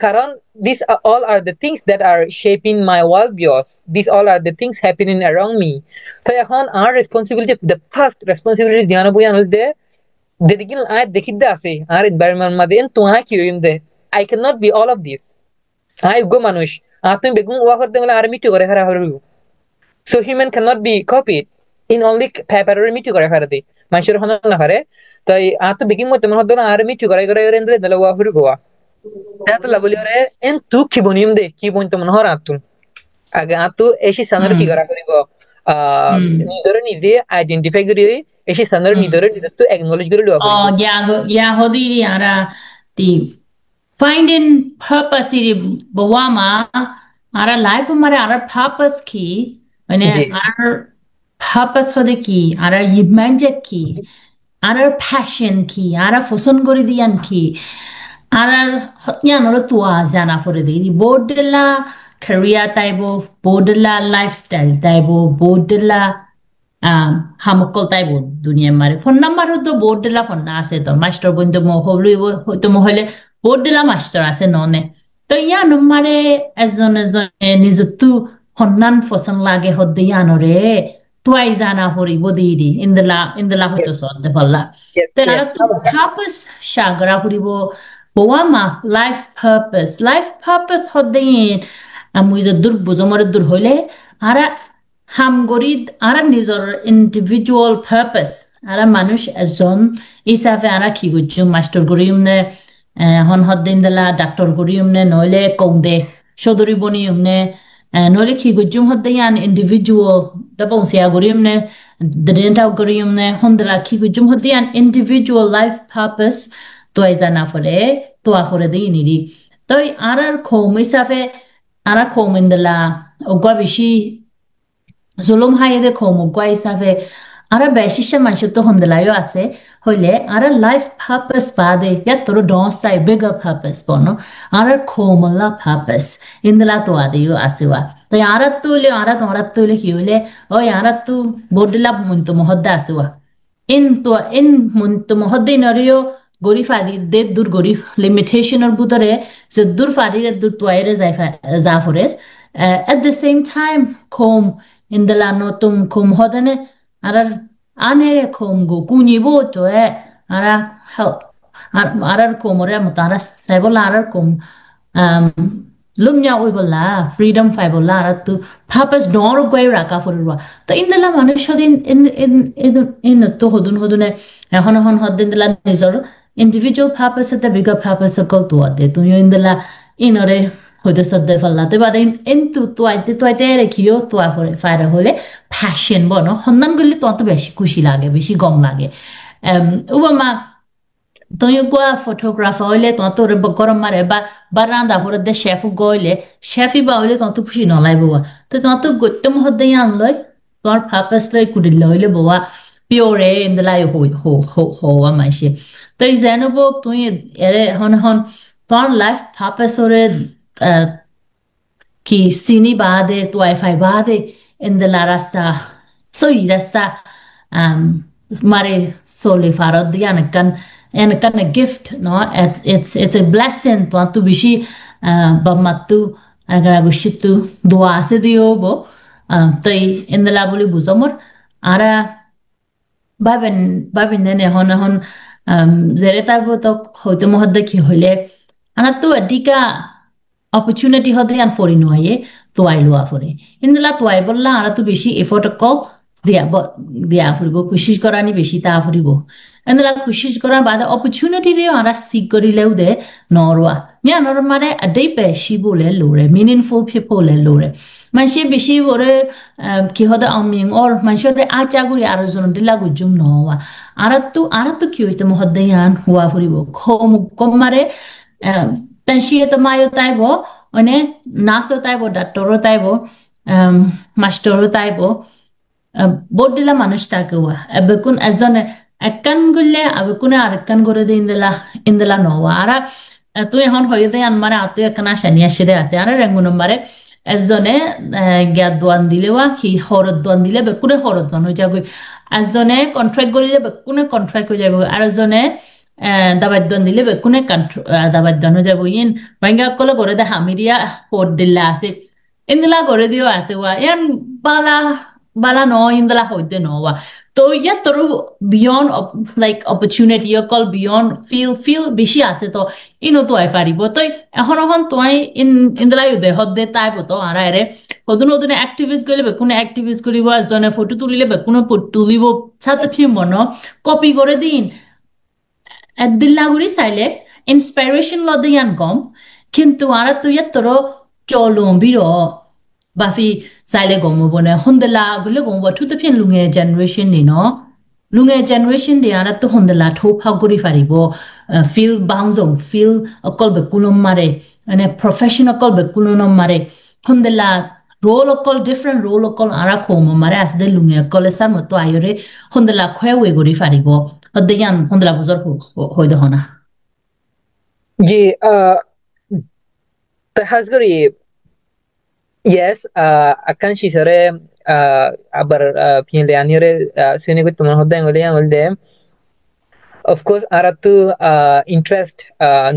কারণ these all are the things that are shaping my world views these all are the things happening around me তো এখন our responsibility the first responsibility ধ্যান বই আনলে dedikin I dekidda ase ar environment made en to ha ki hoinde I cannot be all of this I go manush atun begun wa korde gole army to gore khara horu so human cannot be copied in only paper army to gore khara de manshur hona na khare tai atu begin mo temon hodona army to gore endre dela wa horu goa ta labuli ore en tu ki bonim de ki bon temon hor atun aga atu eshi sanar ki gora koribo ni doro nije identify kori এসে সানরে নিদরে নিদস্ত acknowledge করে লওয়া করিব ya hodi ara ti finding purpose iri bawama ara life mare ara purpose ki মানে জি আর purpose হদে কি আর ইমানজেট কি আর passion কি আর ফসন করে দিয়ান কি আর হত্যা নর তুয়া জানা ফরে দি বোর্ডলা career তাইবো বোর্ডলা লাইফস্টাইল তাইবো বোর্ডলা হামকল তাইবো দুনিয়া মারে ফোন নাম্বার তো বোর্ডলা ফোন না আছে তো মাস্টার বন্ধু মো হবলি হয়তো মহলে বোর্ডলা মাস্টার আছে ননে তো ইয়া নম্বরে এজন এজন নিজতু হন্নান ফসন লাগে হদ্দে ইয়ানরে tuai zana hori bodiri in the la hoto so de balla yes te ara yes tu purpose shagra hori bo boama life purpose hodde amui je dur bujomar dur hole ara ham gorid ara nizor individual purpose ara manush ezon isafe ara ki gujju master gorium ne hon hodde indala doctor gorium ne noile konde shodori bonium ne noile ki gujum hodde yan individual dabong sia gorium ne denta gorium ne hondra ki gujum hodde yan individual life purpose to izana fore to afore de iniri toy arar khom isafe ara khom indala ogwa bishi জুলুম হাইদে খমু গয় হিসাবে আরা বেশিসা মানুষ তো হন্দলাইও আছে হইলে আরা life purpose বাদে ইয়া তোর ডসাই bigger purpose বনো আরা খমলা পারপাস ইন্দলা তো আদিও আসিওয়া তাই আরা তুলে কি হইলে ওই আরা তু বডলা মুন্ত মহদ্দা আসিওয়া ইন মুন্ত মহদ্দে নরিও গরি ফারি দে দূর গরি লিমিটেশনের ভিতরে যে দূর ফারিরে দূর তোয়াইরে জাফরের at the same time kom indala no tum kom hodane arar anere kom go kuni bo to ara help arar kom ore mutara saibola arar kom um lumnya oibola freedom faibola arar tu purpose dor goi raka forwa to indala manush hodin in to hodune hon hodin dala nizor individual purpose at the bigger purpose ko to ade tu indala inore হয়তো সদ্য ফল্লাতে বাদে কিন্তু তোয়াইতে রেখিও তোয়া করে ফায়রা হলে fashion বনো সন্ধান করলে তত বেশি খুশি লাগে বেশি গম লাগে উবামা তুই কোয়া ফটোগ্রাফার হইলে তোর গরম মারে বা রান্দা ফোর দে শেফ গইলে শেফি বা হইলে তত খুশি নলাই বউয়া তো তত গত্যম হদ্দে আনলই তোর পারপাস লই কুডিল হইলে বউয়া পিওরে ইন্দলাই হওয়া মাইসে তুই জানবো তুই এরে হন হন তোর লাইফ পারপাস ওরে कि sini bade tu wifi bade in the la rasa so i rasa mare sole farod dian kan a gift no it's a blessing tu bishi bamatu agar gushitu dua se dio bo tai in the la boli buzomor ara babin ne hon zereta bo to hoyto mohadda ki hole ana tu adika opportunity হতে আন ফরি নয়ে তোয়াই লোয়া ফরে ইন্দলা তোয়াই বললা আর তো বেশি effort call দিয়া ফুরিব কোশিশ করানি বেশি তা ফুরিব ইন্দলা কোশিশ করা বাদে opportunity রে আর সিক করিলেও দে নরওয়া মিয়া নর মারে আদেই বেশি বলে লোরে meaningful people লে লোরে মানসে বেশি ওরে কি হদা আমিং অর মানসরে আচাগুরি আর জন দিলা গুজুম নওয়া আর তো কি হইতে মহদ্দায়ান হুয়া ফুরিব কম মারে Pensiye to mayo taibo, one naso taibo, daktoro taibo, mastoro taibo, bodila manush takewa. Abekun azone akan gulle abekuna arakan gore de indela nowa. Ara tu ehon hoyde an mare atu akana shaniya shide ase. Ara ranguno mare azone gyadwan dilewa ki horodwan dile bekune horodwan ho jago. Azone contract gorile bekune contract ho jago. Ara zone দাবাদ্যন দিলে বেকুনে দাবাদ্যন হয়ে যাব in ভাঙ্গা কলে করে দে হামিরিয়া হোট দিলা আছে ইন্দলা করে দিও আছে ওয়া ইয়ান বালা ন ইন্দলা হইতে ন ওয়া তো ইয়া তোর বিয়ন্ড লাইক অপরচুনিটি কল বিয়ন্ড ফিল বেশি আছে তো ইনো তো আই পারিব তো এখন তোই ইন্দলা দে হদে তাই তো আর আরে হদুন অ্যাক্টিভিস্ট গলে বেকুনে অ্যাক্টিভিস্ট করিব জনে ফটো তুলিলে বেকুনে তুলিব ছাত্র ফিম মনো কপি করে দিন দিল্লাগুড়ি চাইলে ইন্সপিরেশন লদে ইয়ান কম কিন্তু আর তুই তোর চলম বির বাফি চাইলে গম বনে হন্দলা গুলে গম বঠু তো ফিন লুঙে জেনারেশন নি ন lunge generation de ara to hondala tho phaguri faribo feel bounzong feel akol be kulum mare ane professional kol be kulum mare hondala role okol different role okol ara khom mare as de lunge kol sa mo to ayore hondala khwe gori faribo odeyan hondala buzor hoy de hona ji hasgari yes akan shisare abar pinle anire sune ko tumar hodda ngole of course aratu interest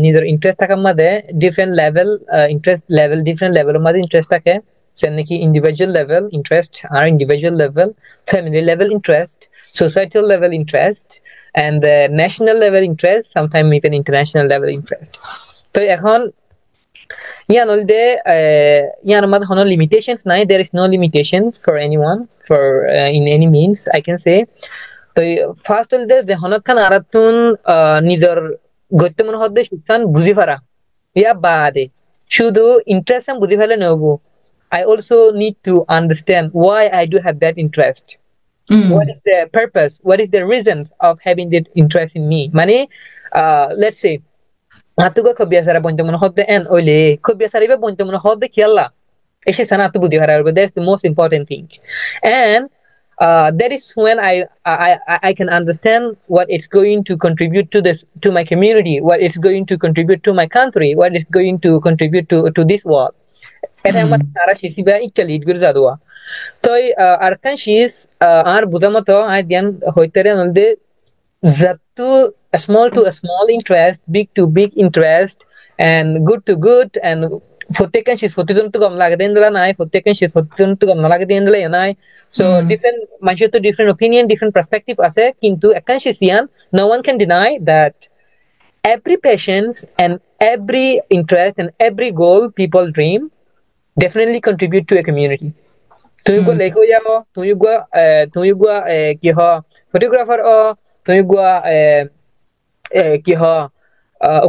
neither interest takamade different level interest level different level made interest take senki individual level interest are individual level family level interest societal level interest and the national level interest sometimes even international level interest to ekhon yanolde yanamad hono limitations nai there is no limitations for anyone for in any means I can say তো first হল যে হনখান Arathoon নিজের গত্য মনে হদ্দে শিক্ষান বুঝি পারা ইয়া বাদে শুধু interest আমি বুঝি ফেলে নেব I also need to understand why I do have that interest. What is the purpose? What is the reasons of having that interest in me? Mane, let's say, atuga khabiasara bonto mone hodde en oile khabiasara ibe bonto mone hodde kialla. Eshe sanatu budhi hararbe. That's the most important thing. And that is when I can understand what it's going to contribute to my community, what it's going to contribute to my country, what it's going to contribute to this world. And I'm Tara Shisiba Italy Gurzadua. Toy Arkan she's our Budamato, I then Hoitere on the Zatu a small interest, big to big interest, and good to good, and fotekan she's fotidun to gam lagadendla nai, fotekan she's fotidun to gam lagadendla yanai. So different manche to different opinion, different perspective ase, kintu akan shisian, no one can deny that every patience and every interest and every goal people dream definitely contribute to a community. Tu go leko yamo, tu go kiho photographer o, tu go kiho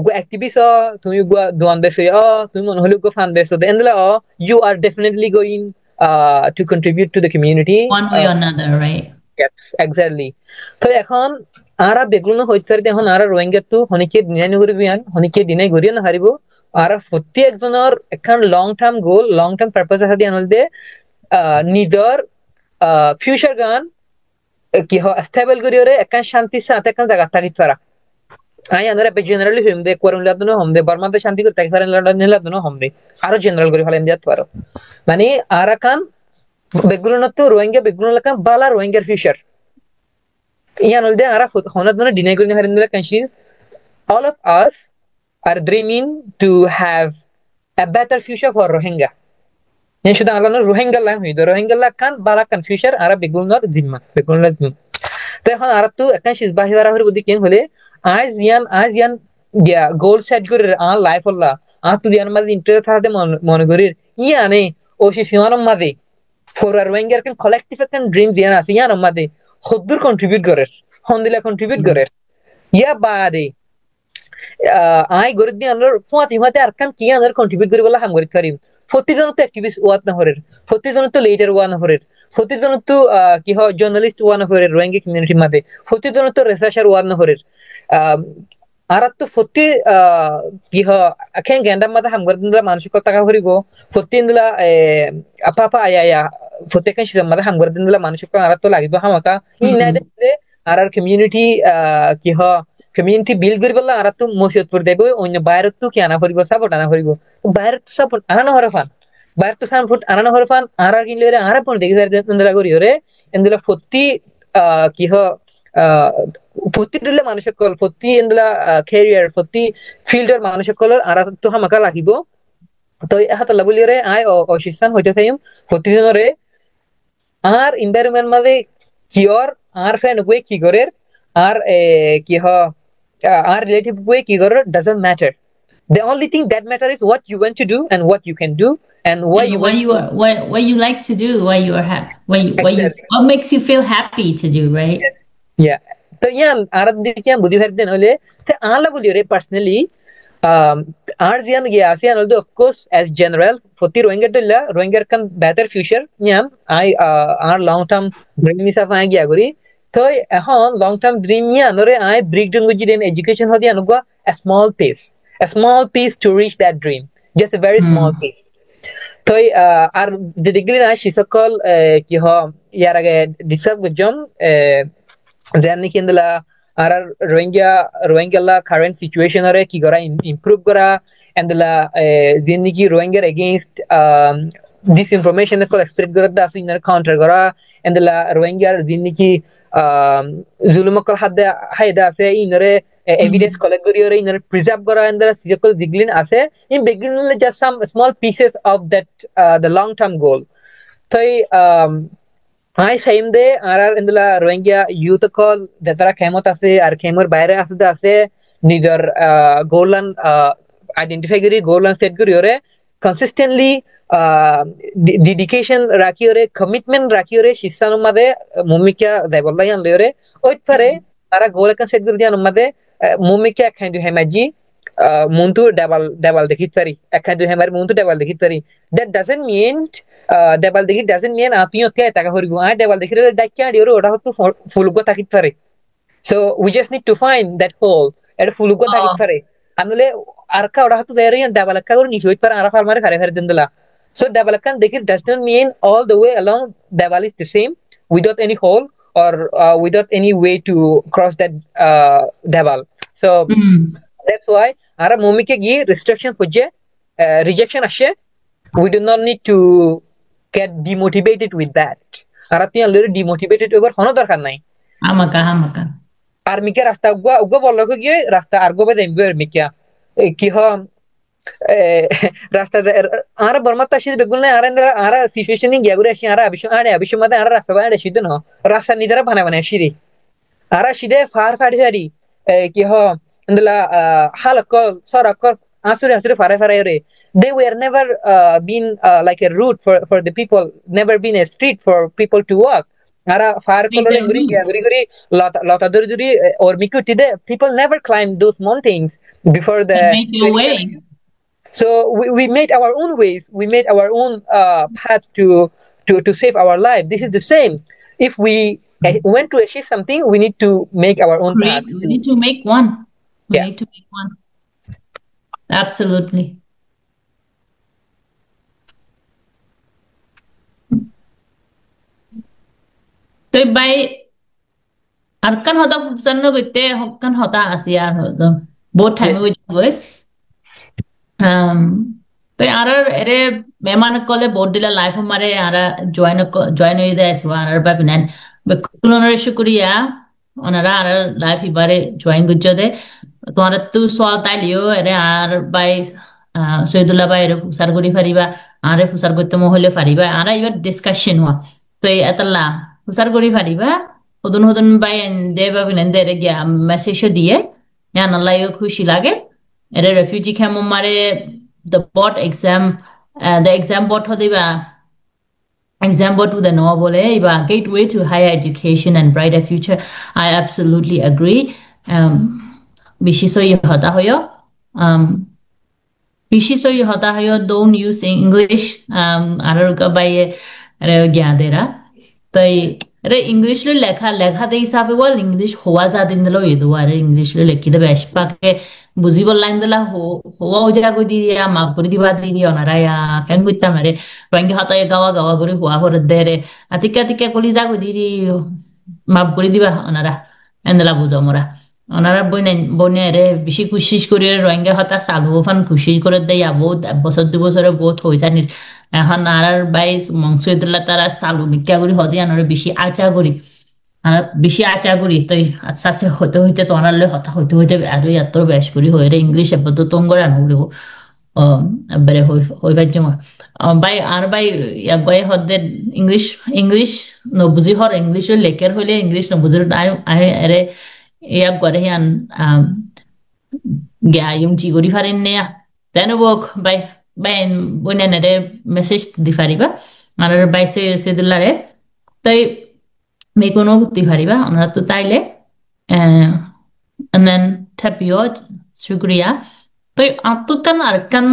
go activist o, tu go duan beso o, tu mon holu go fan beso. The endla o, you are definitely going to contribute to the community one way or another, right? Yes, exactly. So এখন আরা বেগুলো হইতে পারে এখন আরা রোহিঙ্গা তো হনিকে দিনাই নগরি বিয়ান হনিকে দিনাই গরিও না হারিব আরা প্রতি একজনের এখন long term goal long term purpose আছে দি আনলদে নিজর ফিউচার গান কি হ স্টেবল গরিওরে এখন শান্তি সাথে এখন জায়গা থাকিত পারা আই আনরে বে জেনারেলি হিম দে কোরুন লাদনো হম দে বর্মাতে শান্তি করতে পারেন লন্ডন লাদনো হম দে আরো জেনারেল গরি ফেলেন দিতে পারো মানে আরা কান বেগুলো না তো রোহিঙ্গা বেগুলো লাকান বালা রোহিঙ্গার future yanolde ara honat dona deny gurin harindala countries all of us are dreaming to have a better future for Rohingya yen shuda alano Rohingya lang hoido Rohingya la kan bala kan future ara begulnor zimma begulnor zimma to ekhon ara tu ekan shiz bahibara hore budi ken hole azian ya goal set gurir our life alla tu dian maz interest thade mone gurir yani o shi simanam maze for a Rohingya kan collective kan dream dian ase yan amade খুদ্দুর contribute করে হন্দিলা contribute করে ইয়া বাদে I গরিব দি আনর ফুয়াতি মাতে আরকান কি Anar contribute করি বলা হাম গরি করিম প্রতিজন তো অ্যাক্টিভিস্ট ওয়াত না হরের প্রতিজন তো লিডার ওয়া না হরের প্রতিজন তো কি হয় জার্নালিস্ট ওয়া না হরের রোহিঙ্গা কমিউনিটি মাতে প্রতিজন তো রিসার্চার ওয়া না হরের আর তো প্রতি কি হয় এখন গেন্দাম মাতে হাম গরি দিলা মানসিকতা টাকা হরিব প্রতিদিনলা আপা আপা আয়া প্রত্যেকটা সিজন মাতে হাম গরি দিলা মানসিকতা আর তো লাগিব হামাকা ইনাদে আর কমিউনিটি কি হয় কমিউনিটি বিল্ড করি বললা আর তো মসজিদ পড়ে দেব অন্য বাইরে তো কি আনা করিব সাপোর্ট আনা করিব বাইরে তো সাপোর্ট আনা না হরফান বাইরে তো সাপোর্ট আনা না হরফান আর কিনলে আর পড়ে দেখি এন্দলা করি ওরে এন্দলা প্রতি কি হয় প্রতি দিলে মানুষের কল প্রতি এন্দলা ক্যারিয়ার প্রতি ফিল্ডের মানুষের কল আর তো হামাকা লাগিব তো হাতলা বলি রে আই অশিস্তান হইতে চাইম প্রতিদিনরে আর এনভায়রনমেন্ট মাঝে কিওর আর ফ্রেন্ড কই কি করে আর কি হয় our relative way ki gor doesn't matter the only thing that matters is what you want to do and what you can do and what you like to do why you are happy what makes you feel happy to do right yeah to yan arad dikya budi bharden hole te ala boli re personally ar dian ge asian although of course as general foti rohingya kan better future yan I our long term dream is of agi agori তো এখন long term dream ইয়া নরে I break down গুজি then education হদি আনুগা a small piece to reach that dream, just a very small piece. তো আর degree না শিসকল কি হ ইয়ার আগে ডিসকাস করছম যেন নাকি এন্দলা আর রোহিঙ্গা কারেন্ট সিচুয়েশন আরে কি করা ইমপ্রুভ করা এন্দলা যেন নাকি রোহিঙ্গার এগেইনস্ট disinformation ko spread করা দা সিনার কাউন্টার করা এন্দলা রোহিঙ্গার যেন নাকি জুলুমকল হাদে হায়দা আছে ইনরে evidence collect kori ore inner preserve kora and there physical diglin ase in beginning just some small pieces of that the long term goal tai I same day arar indula rohingya youth call datara khemot ase ar khemor baire ase da ase neither goal identify kori goal set kori ore consistently dedication rakhi ore commitment rakhi ore shishanu made mumikya daibollayan le ore oit pare ara goal kan set kori dian made mumikya khandu hemaji muntu dabal dekhit pari ekhandu hemar muntu dabal dekhit pari that doesn't mean dabal dekhit doesn't mean api otte taka horibu dabal dekhire dakya dioro ota hottu fulgo takit pare so we just need to find that hole eta fulgo takit pare anule arka ota hottu dere dabal ka gor ni hoit par ara farmare khare dindala so dabal kan dekhit doesn't mean all the way along dabal is the same without any hole or without any way to cross that dabal so that's why ara mummy ke gi restriction hojje rejection ashe we do not need to get demotivated with that ara tia lere demotivated over hono darkar nai amaka ar mike rasta ugwa bollo ko gi rasta argo be dembe mike ki ho rasta ara barmata shid begulne ara situation ni gyagure ashi ara abisho mate ara rasta ba shid no rasta nidara bana shiri ara shide far fari ki ho ndala halakol sorakol asure fare ore they were never been like a route for the people, never been a street for people to walk ara far color guri lota duri or mikuti de people never climbed those mountains before the make your way. So we made our own ways, we made our own path to save our life. This is the same. If we want to achieve something, we need to make our own path. We need to make one. We need to make one. Absolutely. So by arkan hota sanno gote hokkan hota asiar hodo both time we go তো আর এরে মেহমান কলে board দিলা life মারে আর join হয়ে দেয় আর বাবিনান বেকুলনের শুকরিয়া ওনারা আর লাইফ ইবারে জয়েন করছে দে তোমার তো সোয়াল তাইলিও এরে আর বাই সৈয়দুল্লাহ ভাই এরে ফুসার করি পারিবা আরে ফুসার করতে মহলে পারিবা আর এবার ডিসকাশন হওয়া তো এতলা ফুসার করি পারিবা হদন বাই দে বাবিনান দে এরে গিয়া মেসেজও দিয়ে জানালাইও খুশি লাগে এরে রেফিউজি খেম মারে the bot exam the exam bot hodiba exam bot with the no bole iba gateway to higher education and brighter future I absolutely agree bishiso hota hoyo don't use English araruka by gyadera tai re English le lekha de hisabe wal English howa za din dilo yeduare English le lekhi de bashpake বুজিবল line দিলা হওয়া উজা গো দিয়া মাফ করে দিবা দিদি অনারায়া কেন গুইতা মারে রঙ্গি হতায় গাওয়া করে হুয়া করে দেরে আতিকা কলি যা গো দিদি মাফ করে দিবা অনারা এন্দলা বুঝো মোরা অনারা বনে রে বেশি কোশিশ করে রঙ্গি হতা চালু ফান কোশিশ করে দেয়া বহুত বছর 2 বছরে বহুত হই জানি এখন আর বাইস মংস দিলা তারা চালু নিকা করে হদি আনরে বেশি আচা করি বেশি আচা করি তাই আস্তে হইতে তোনালে হতা হইতে আর এত বেশ করি হয়ে ইংলিশ এবার তো তোমরা আনবো বেড়ে হই পাইছ বাই আর বাই ইয়াক বাই হদে ইংলিশ নবুজি হর ইংলিশ লেকের হইলে ইংলিশ নবুজি আরে ইয়াক গড়ে হিয়ান গিয়া ইউং জি করি পারেন নে তেন বক বাই বইনে নেরে message the পারিবা R by Saidullah রে তাই মেকোনো করতে পারিবা ওনারা তো তাইলে and then tapiot শুকরিয়া তো আত্মকান আরকান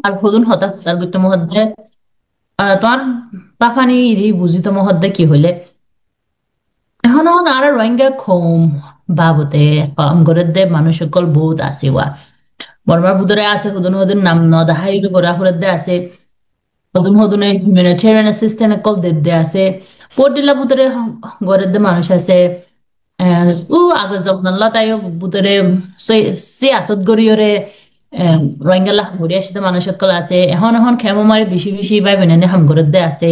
আর হদুন হতা চার গত মহদ্দে তোমার বাফানি রি বুঝিত মহদ্দে কি হইলে এখনো আর রোহিঙ্গা কম বাবতে আমগরের মানুষ সকল বহুত আছে ওয়া বর্মার ভিতরে আছে হুদুন হুদুন নাম নদাহাই গোরা ফুরাতে আছে হুদুন হুদুন হিউম্যানিটেরিয়ান অ্যাসিস্ট্যান্ট কল দিতে আছে পটিলা ভিতরে গরের মানুষ আছে ও আগে জগনাল্লা তাই ভিতরে সে আসত গরিয়রে রোহিঙ্গালা ঘুরে আসতে মানুষ সকল আছে এখন এখন খেমো মারি বেশি বেশি বাই বেনে হাম গরের আছে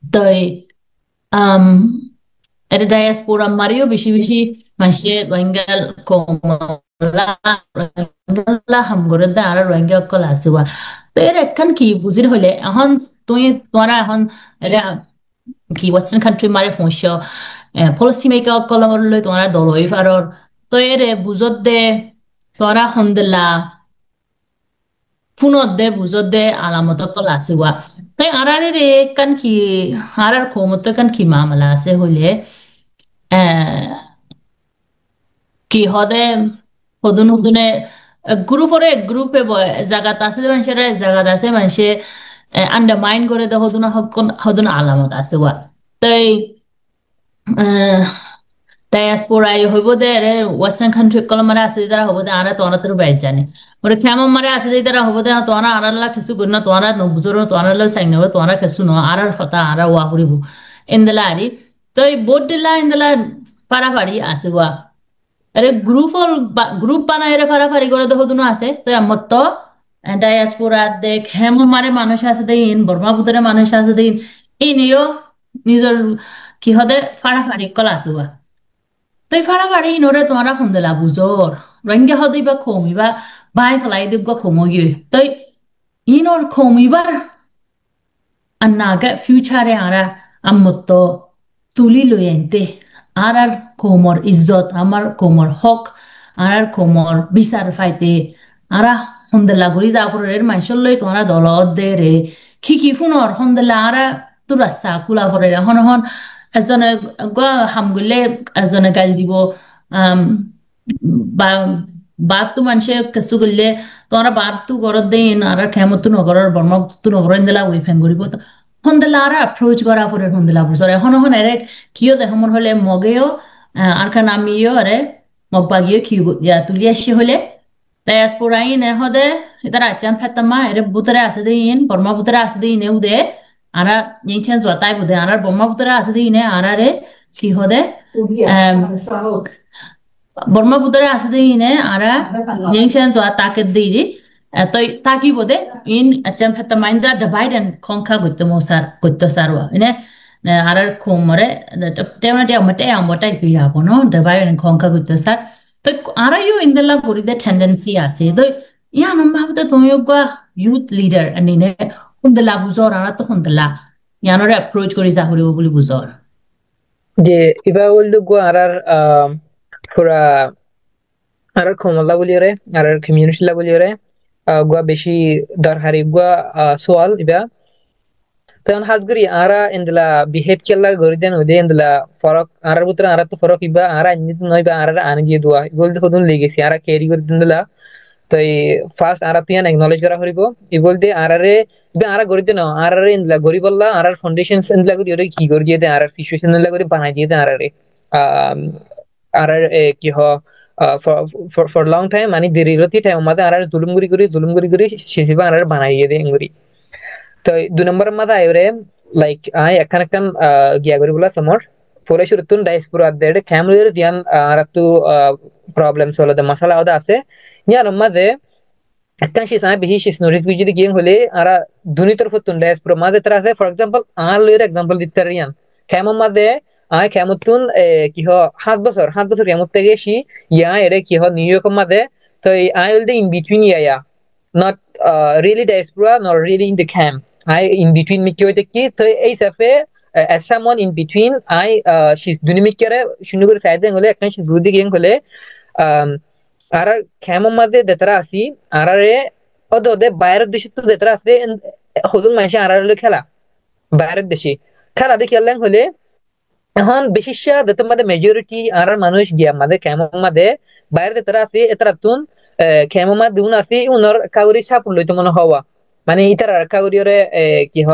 তাই um এটা ডায়াসপোরা মারিও বেশি বেশি মানুষে রোহিঙ্গা কমলা রোহিঙ্গা হামগরে দা আর রোহিঙ্গা কল আসিবা তো এর একখান কি বুঝির হলে এখন তুই তোরা এখন এটা কি ওয়েস্টার্ন কান্ট্রি মারে ফোঁস পলিসি মেকার কলমর লই তোরা দল হই ফারর তো এর বুঝত দে তোরা হন্দলা ফুনত দে বুঝত দে আলামত কল আসিবা তাই আরারে রে কান কি আরার খমত কান কি মামলা আছে হইলে কি হদে হদুন হুদুনে গ্রুপরে গ্রুপে জায়গাত আছে মানুষের জায়গাত আছে মানুষে আন্ডারমাইন করে দে হদুন হদুন আলামত আছে ওয়া তাই ডায়াসপোরাই হইব দে রে ওয়েস্টার্ন কান্ট্রি কলমারে আছে যারা হবো দে আরা তোরা তোর বাইর জানে ওরে খেমম মারে আছে যে তারা হবো দে তোরা আরাল্লা কিছু করি না তোরা নবুজর তোরা লো সাইন না তোরা কিছু ন আরার হতা আরা ওয়া হরিব ইন্দলা আরি তাই বোট দিলা ইন্দলা পাড়াপাড়ি আছে ওয়া আরে গ্রুপ বানায় এরা ফারাফারি করে দেখো দুনো আছে তো আমার তো ডায়াসপোরা দেখ হেম মারে মানুষ আছে দিন বর্মা বুতরে মানুষ আছে দিন ইনিও নিজের কি হদে ফাড়াফাড়ি কল আসুয়া তাই ফাড়াফাড়ি ইনরে তোমারা ফোন দিলা বুঝর রঙ্গে হদি বা খমিবা বাই ফেলাই দিব খমগি তাই ইনর খমিবার annaga future ara ammotto tuli loyente arar komor izzot amar komor hok arar komor bisar faite ara hondela guri zafurer mansholloi tomara dolod de re কি ফুনর হন্দলা আরা তোরা সাকুলা ফরে হন হন এজনে গা হামগুলে এজনে গাল দিব আম বা বাপ তো মানুষে কিছু করলে তোরা বাপ তো গরত দেন আর খেমতো নগরের বর্মা তো নগরের দিলা উই ফেন করিব তো হন্দলা আর অ্যাপ্রোচ করা পরে হন্দলা বুঝর এখন এখন এরে কিও দেখো মন হলে মগেও আর খান আমিও আরে মগ বাগিও কিউ ইয়া তুলি আসি হলে তাই আজ পড়াই নে হদে এটা আচাম ফেতামা এরে বুতরে আছে দিন বর্মা বুতরে আছে দিন উদে আরা নিচেন জতাই বুদে আর বর্মা বুতরে আছে দিন আর রে কি হদে বর্মা বুতরে আছে দিনে আরা নিচেন জয়া তাকে দিদি তই তাকি Bade in Assam ফেতা মাইন্দা divide and খংখা গত্য সারওয়া ইনে আরার খমরে তেমন তে আমতে আমটাই বিরা বনো ডিভাইড এন্ড খংখা গত্য সার তো আরা ইউ ইন্দলা গরিদে টেন্ডেন্সি আছে তো ইয়া নম্বাবতে তুমি গা ইউথ লিডার আনিনে হুন্দলা বুজর আরা তো হুন্দলা ইয়ানরে অ্যাপ্রোচ করি যাহরিব বলি বুজর যে ইবা বলতো গো পুরা আরার খমল্লা বলি রে আরার কমিউনিটি লা বলি রে গুয়া বেশি দরহারি গুয়া সোয়াল ইবা তখন হাজগরি আরা ইন্দলা বিহেভ কেলা গরি দেন ওদে ইন্দলা ফরক আরার বুতরা আরা তো ফরক ইবা আরা নিত নয় বা আরা আনি দিয়ে দোয়া ইগল দেখো দুন লেগেছি আরা ক্যারি করে দিন্দলা তো ফার্স্ট আরা তুইয়ান একনলেজ করা হরিব ইগল দে আরারে ইবা আরা গরি দেন আরারে ইন্দলা গরি বললা আরার ফাউন্ডেশনস ইন্দলা গরি ওরে কি গরি দিয়ে দে আরার সিচুয়েশন ইন্দলা গরি বানাই দিয়ে দে আরারে আরার কি হ for long time মানে দেরিরতি টাইম মাদে আরার জুলুম গুরি শেষিবা আরার বানাই দিয়ে দে এঙ্গুরি তো 2 নম্বর মাদা আইরে লাইক আই একখান একখান গিয়া করি বলা সমর ফলে শুরুতুন ডাইসপুরা দেড় ক্যামরের দিয়ান আরাতু প্রবলেমস হলো দে মাসালা ওদা আছে ইয়ার মাঝে একখান শিস আই বিহি শিস নোটিস যদি গিয়ে হলে আরা দুনিতর ফতুন ডাইসপুরা মাঝে তারা আছে ফর এক্সাম্পল আর লইর এক্সাম্পল দিতে রিয়ান কেমন মাঝে আই কেমতুন কি হ 7 বছর কেমন থেকে গেছি ইয়া এরে কি হ নিউ ইয়র্ক মাঝে তো আই উইল দে ইন বিটুইন ইয়া not really diaspora nor really in the camp I in between me kyo te ki to ei safe as someone in between I she's dynamic kare shunu gore saide ngole ekkan she budhi geng hole ara camp madde detara asi arare odode bayar deshi to detara ase hodun maisha arare le khela bayar deshi khela de খেললেন হলে এখন বিশেষা দত মধ্যে majority আর মানুষ গিয়া মধ্যে camp মধ্যে বাইরে detara আছে এতরা তুন খেমমা দুন আছে উনর কাউরি সাপুল লইতো মনে হওয়া মানে ইতার কাউরি ওরে কি হ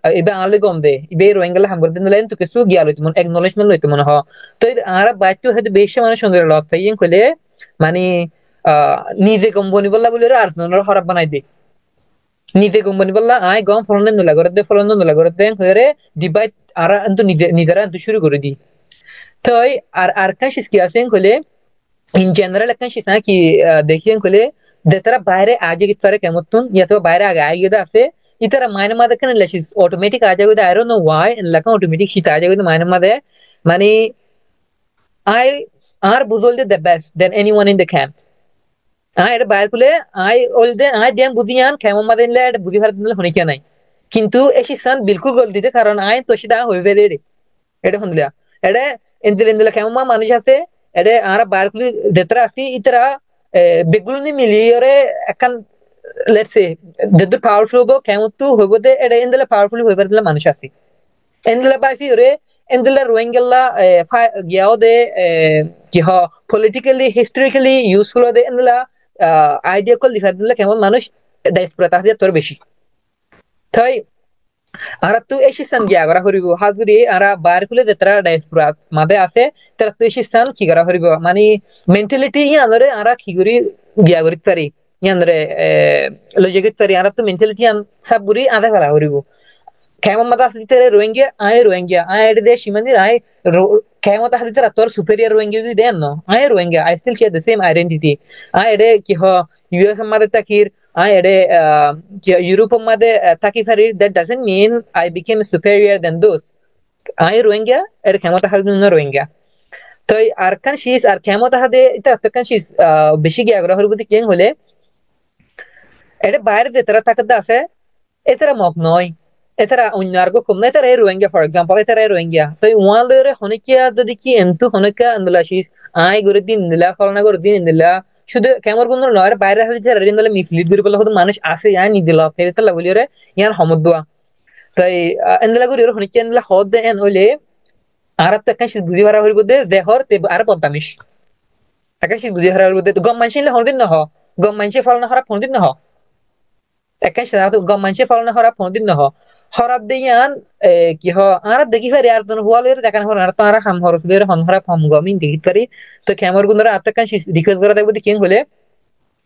ibe ale gomde ibe roengala ham gorde nalen to kesu gialo tumon acknowledgement loito mona ho to ara baitto hede beshi মানে সুন্দর লত তাইন কইলে মানে নিজে কোম্পানি বললা বলে আর জনের খারাপ বানাই দে নিজে কোম্পানি বললা আই গম ফলন নলা ফলন নলা করে দেন হরে ডিভাইড আর আন্তু নিজেরা আন্তু শুরু করে দি তাই আর কাশিস কি আছেন কইলে ইন জেনারেল কাশিস কি দেখিয়েন কইলে যেতারা বাইরে আজে গিতারে কেমতন ইয়াতো বাইরে আগে আইগেদা আছে itara mine mother can lashes automatic aja with I don't know why and like automatic she aja with mine mother money I are buzolde the best than anyone in the camp I had a bible I all the I dem budian came mother led budi har hone kya nai কিন্তু AC সান বিলকুল গোল দিতে কারণ I তোশিদা হয়ে ফেলে রে এটা হন্দিলা এটা ইন্দিলা কেমন মানুষ আছে এটা আর বারকুলি যেতরা আছে ইতরা বেগুলনি মিলিয়রে একান let's say the powerful bo kemutu hobode ede endela powerful hoibadla manush asi endela by fiore endela roengella giaode ki ha politically historically useful de endela idea kol difadla kemon manush diaspora ta dia tor beshi tai ara tu eshi san gya gora horibo haguri ara barkule jetra diaspora made ase tara tu eshi san ki gora horibo mani mentality yanore ara khiguri gya gorit pari yandre logic tari ara to mentality an saburi ada kara horibo kema mata sitere rohingya I de shimani I kema ta sitere tor superior rohingya di den no I rohingya I still share the same identity I de ki ho US made takir I de ki Europe made takifari that doesn't mean I became superior than those I rohingya kema ta hadun no rohingya তো আর কান শীস আর kema ta hade ita kan shis beshi gya gora horibo di ken hole এটা বাইরে যেতারা থাকতে আছে এতারা mug নয় এতারা অন্য আর কম না এতারা Rohingya for example এতারা Rohingya তো ওয়ালের হনিকিয়া যদি কি এন্তু হনিকা আন্দোলাশিস আই গরে দিন নিলা ফলনা করে দিন নিলা শুধু কেমন কোন নয় বাইরে আছে যে রেন্ডলে মিসলিড করে বলা হতো মানুষ আছে আই নি দিলা ফেরতা বলিরে ইয়ার সমদুয়া তাই এন্দলা করে হনিকিয়া এন্দলা হদ দেন হইলে আর একটা কাছে বুঝি ভাড়া হইব দে দেহর তে আর পন্তামিশ আকাশি বুঝি ভাড়া হইব দে গম মানছিলে হরদিন না হ গম মানছে ফলনা খারাপ হরদিন না হ একাই সাধারণত গম মানুষের ফলনে হরাপ ফোনদিন নহ হরাপ দিয়ান কি হ আর দেখি পারি আর তোর হওয়ালের দেখান হর আর তো আর হাম হরসলের হন হরাপ হম গমিন দেখি পারি তো ক্যামর গুন্দরা আত্মকান রিকোয়েস্ট করে দেখবো কেন হলে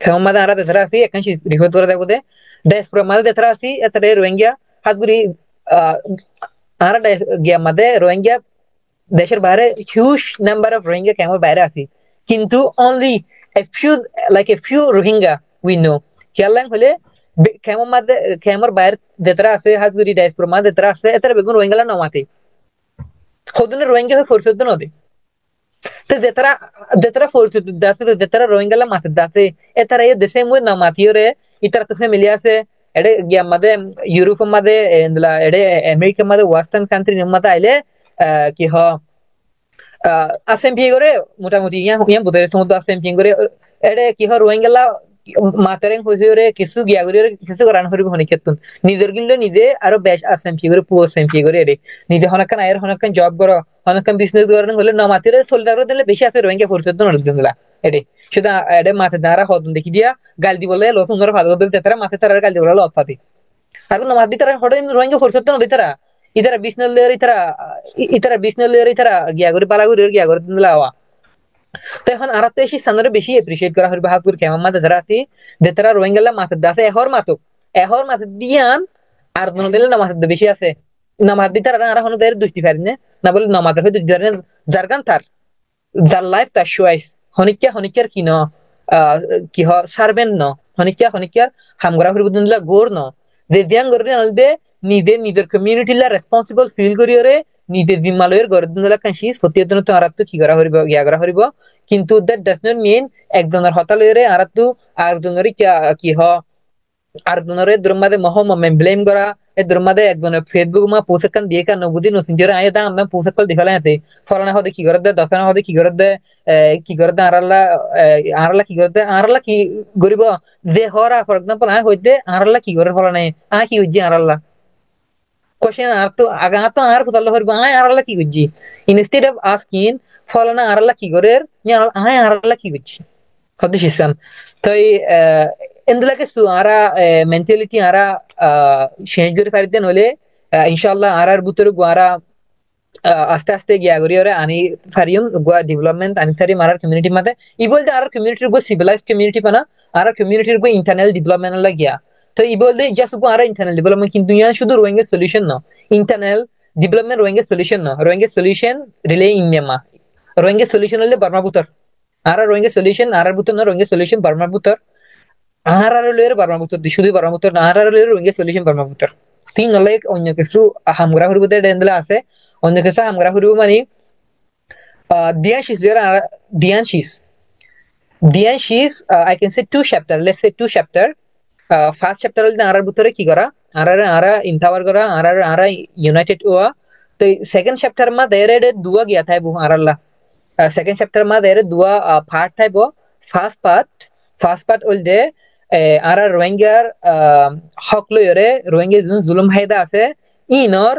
খেম মাদা আর দেথরা আসি একান রিকোয়েস্ট করে দেখবো দে দেশ প্রমাদ দেথরা আসি এতরে রোহিঙ্গা হাতগুড়ি আর গিয়া মাদে রোহিঙ্গা দেশের বাইরে হিউজ নাম্বার অফ রোহিঙ্গা ক্যামর বাইরে আসি কিন্তু only a few Rohingya we know খেয়াল হলে কেমর বাইর যেতরা আছে হাজগুড়ি ডাইসপুর মা যেতরা আছে এতরা বেগুন রোহিঙ্গালা নমাতে খোদনে রোহিঙ্গা হয়ে ফরসদ নদে তো যেতরা ফরসদ দাসে তো যেতরা রোহিঙ্গালা মাতে দাসে এতরা এ দেশে মুই নমাতিও রে ইতরা তো ফ্যামিলি আছে এডে গিয়া মাদে ইউরোপ মাদে এন্ডলা এডে আমেরিকা মাদে ওয়েস্টার্ন কান্ট্রি নমাতে আইলে কি হ আসেমপি করে মোটামুটি ইয়া বুদের সমুদ্র আসেমপি করে এডে কি হ রোহিঙ্গালা মাতারেন হইরে কিছু গিয়া করে কিছু করান হরিব হনিকেতুন নিজের গিলে নিজে আরো বেশ আছেমপি করে পুরো সেমপি করে রে নিজে হনকান আয়ের হনকান জব করো হনকান বিজনেস করেন হলে না মাতিরে সোলদার দিলে বেশি আছে রোহিঙ্গা ফোর্সের তো নড় দিনলা এডে শুধু এডে মাথা দ্বারা হদন দেখি দিয়া গাল দি বলে লোক সুন্দর ফাদো দিতে তারা মাথা তারা গাল দি বলে লত ফাতি আর না মাদি তারা হড়ে রোহিঙ্গা ফোর্সের তো নড় তারা ইতারা বিজনেস লেয়ার ইতারা গিয়া করে পালা করে গিয়া করে দিনলা আওয়া তো এখন আর তো এসে সানরে বেশি এপ্রিশিয়েট করা হইবে হাকুর কেমন মাথা ধরা আছে যে তারা রোহিঙ্গালা মাথা দাসে এহর মাথা দিয়ান আর দন দিলে না মাথা বেশি আছে না মাথা দিতে আর হনো দের দুষ্টি পারি না বলে না মাথা হইতে জারগান তার যার লাইফ তার চয়েস হনিকিয়ার কি ন কি হ সার্ভেন্ট ন হনিকিয়ার হামগরা হইব দিনলা গোর ন যে দিয়ান গরে নলদে নিজের কমিউনিটি লা রেসপন্সিবল ফিল করিয়রে নিজে জিম্মালয়ের গরদিনলা কাশি সত্যিয়তন তো আরাত্তু কি করা হরিব ইয়া করা হরিব কিন্তু দ্যাট ডাজ নট মিন একজনের হতালয়েরে আরাত্তু আরেকজনের কি হ আরেকজনের দ্রমাদে মহম ব্লেম করা এ দ্রমাদে একজনের ফেসবুক মা পোস্ট কান দিয়ে কান বুদি নসিনজরে আয় দা আমরা পোস্ট কল দেখালা হাতে ফলানা হদে কি করে দে দসানা হদে কি করে দে আরালা কি গরিব যে হরা ফর এক্সাম্পল আয় হইতে আরালা কি করে ফলানা আ কি হইজি আরালা question আর তো আগা তো আর ফুতাল হরবা আয় আরালা কি গজি instead of asking ফলানা আরালা কি করে আয় আরালা কি গজি হদে শিসান তো এন্দলাকে সু আরা মেন্টালিটি আরা চেঞ্জ করে ফারিদেন হলে ইনশাআল্লাহ আর বুতর গুয়ারা আস্তে আস্তে গিয়া করি ওরে আনি ফারিয়ম গোয়া ডেভেলপমেন্ট আনি ফারি মারার কমিউনিটি মাতে ই বলতে আর কমিউনিটির গো সিভিলাইজড কমিউনিটি পানা আর কমিউনিটির গো ইন্টারনাল ডেভেলপমেন্ট লাগিয়া তো ই বলতে জাস্ট গো আর ইন্টারনাল ডেভেলপমেন্ট কিন্তু ইয়া শুধু রোহিঙ্গা সলিউশন না ইন্টারনাল ডেভেলপমেন্ট রোহিঙ্গা সলিউশন না রোহিঙ্গা সলিউশন রিলে ইনমেমা রোহিঙ্গা সলিউশন হলে বার্মা বুতর আর রোহিঙ্গা সলিউশন আর বুতর না রোহিঙ্গা সলিউশন বার্মা বুতর আর লের বার্মা বুতর শুধু বার্মা বুতর না আর লের রোহিঙ্গা সলিউশন বার্মা বুতর তিন নলে অন্য কিছু হামগরা হরবতে ডেন্ডলা আছে অন্য কিছু হামগরা হরব মানে Dianshis, there are Dianshis. Dianshis, I can say two chapter. Let's say two chapter. First chapter হল আরার ভিতরে কি করা আরা ইনটাওয়ার করা আরা ইউনাইটেড ওয়া তো সেকেন্ড চ্যাপ্টার মা দেরে দুয়া গিয়া থাইব আরাল্লাহ সেকেন্ড চ্যাপ্টার মা দেরে দুয়া পার্ট থাইব ফার্স্ট পার্ট হল যে আরা রোহিঙ্গার হক লয়রে রোহিঙ্গা জুলুম হায়দা আছে ইনর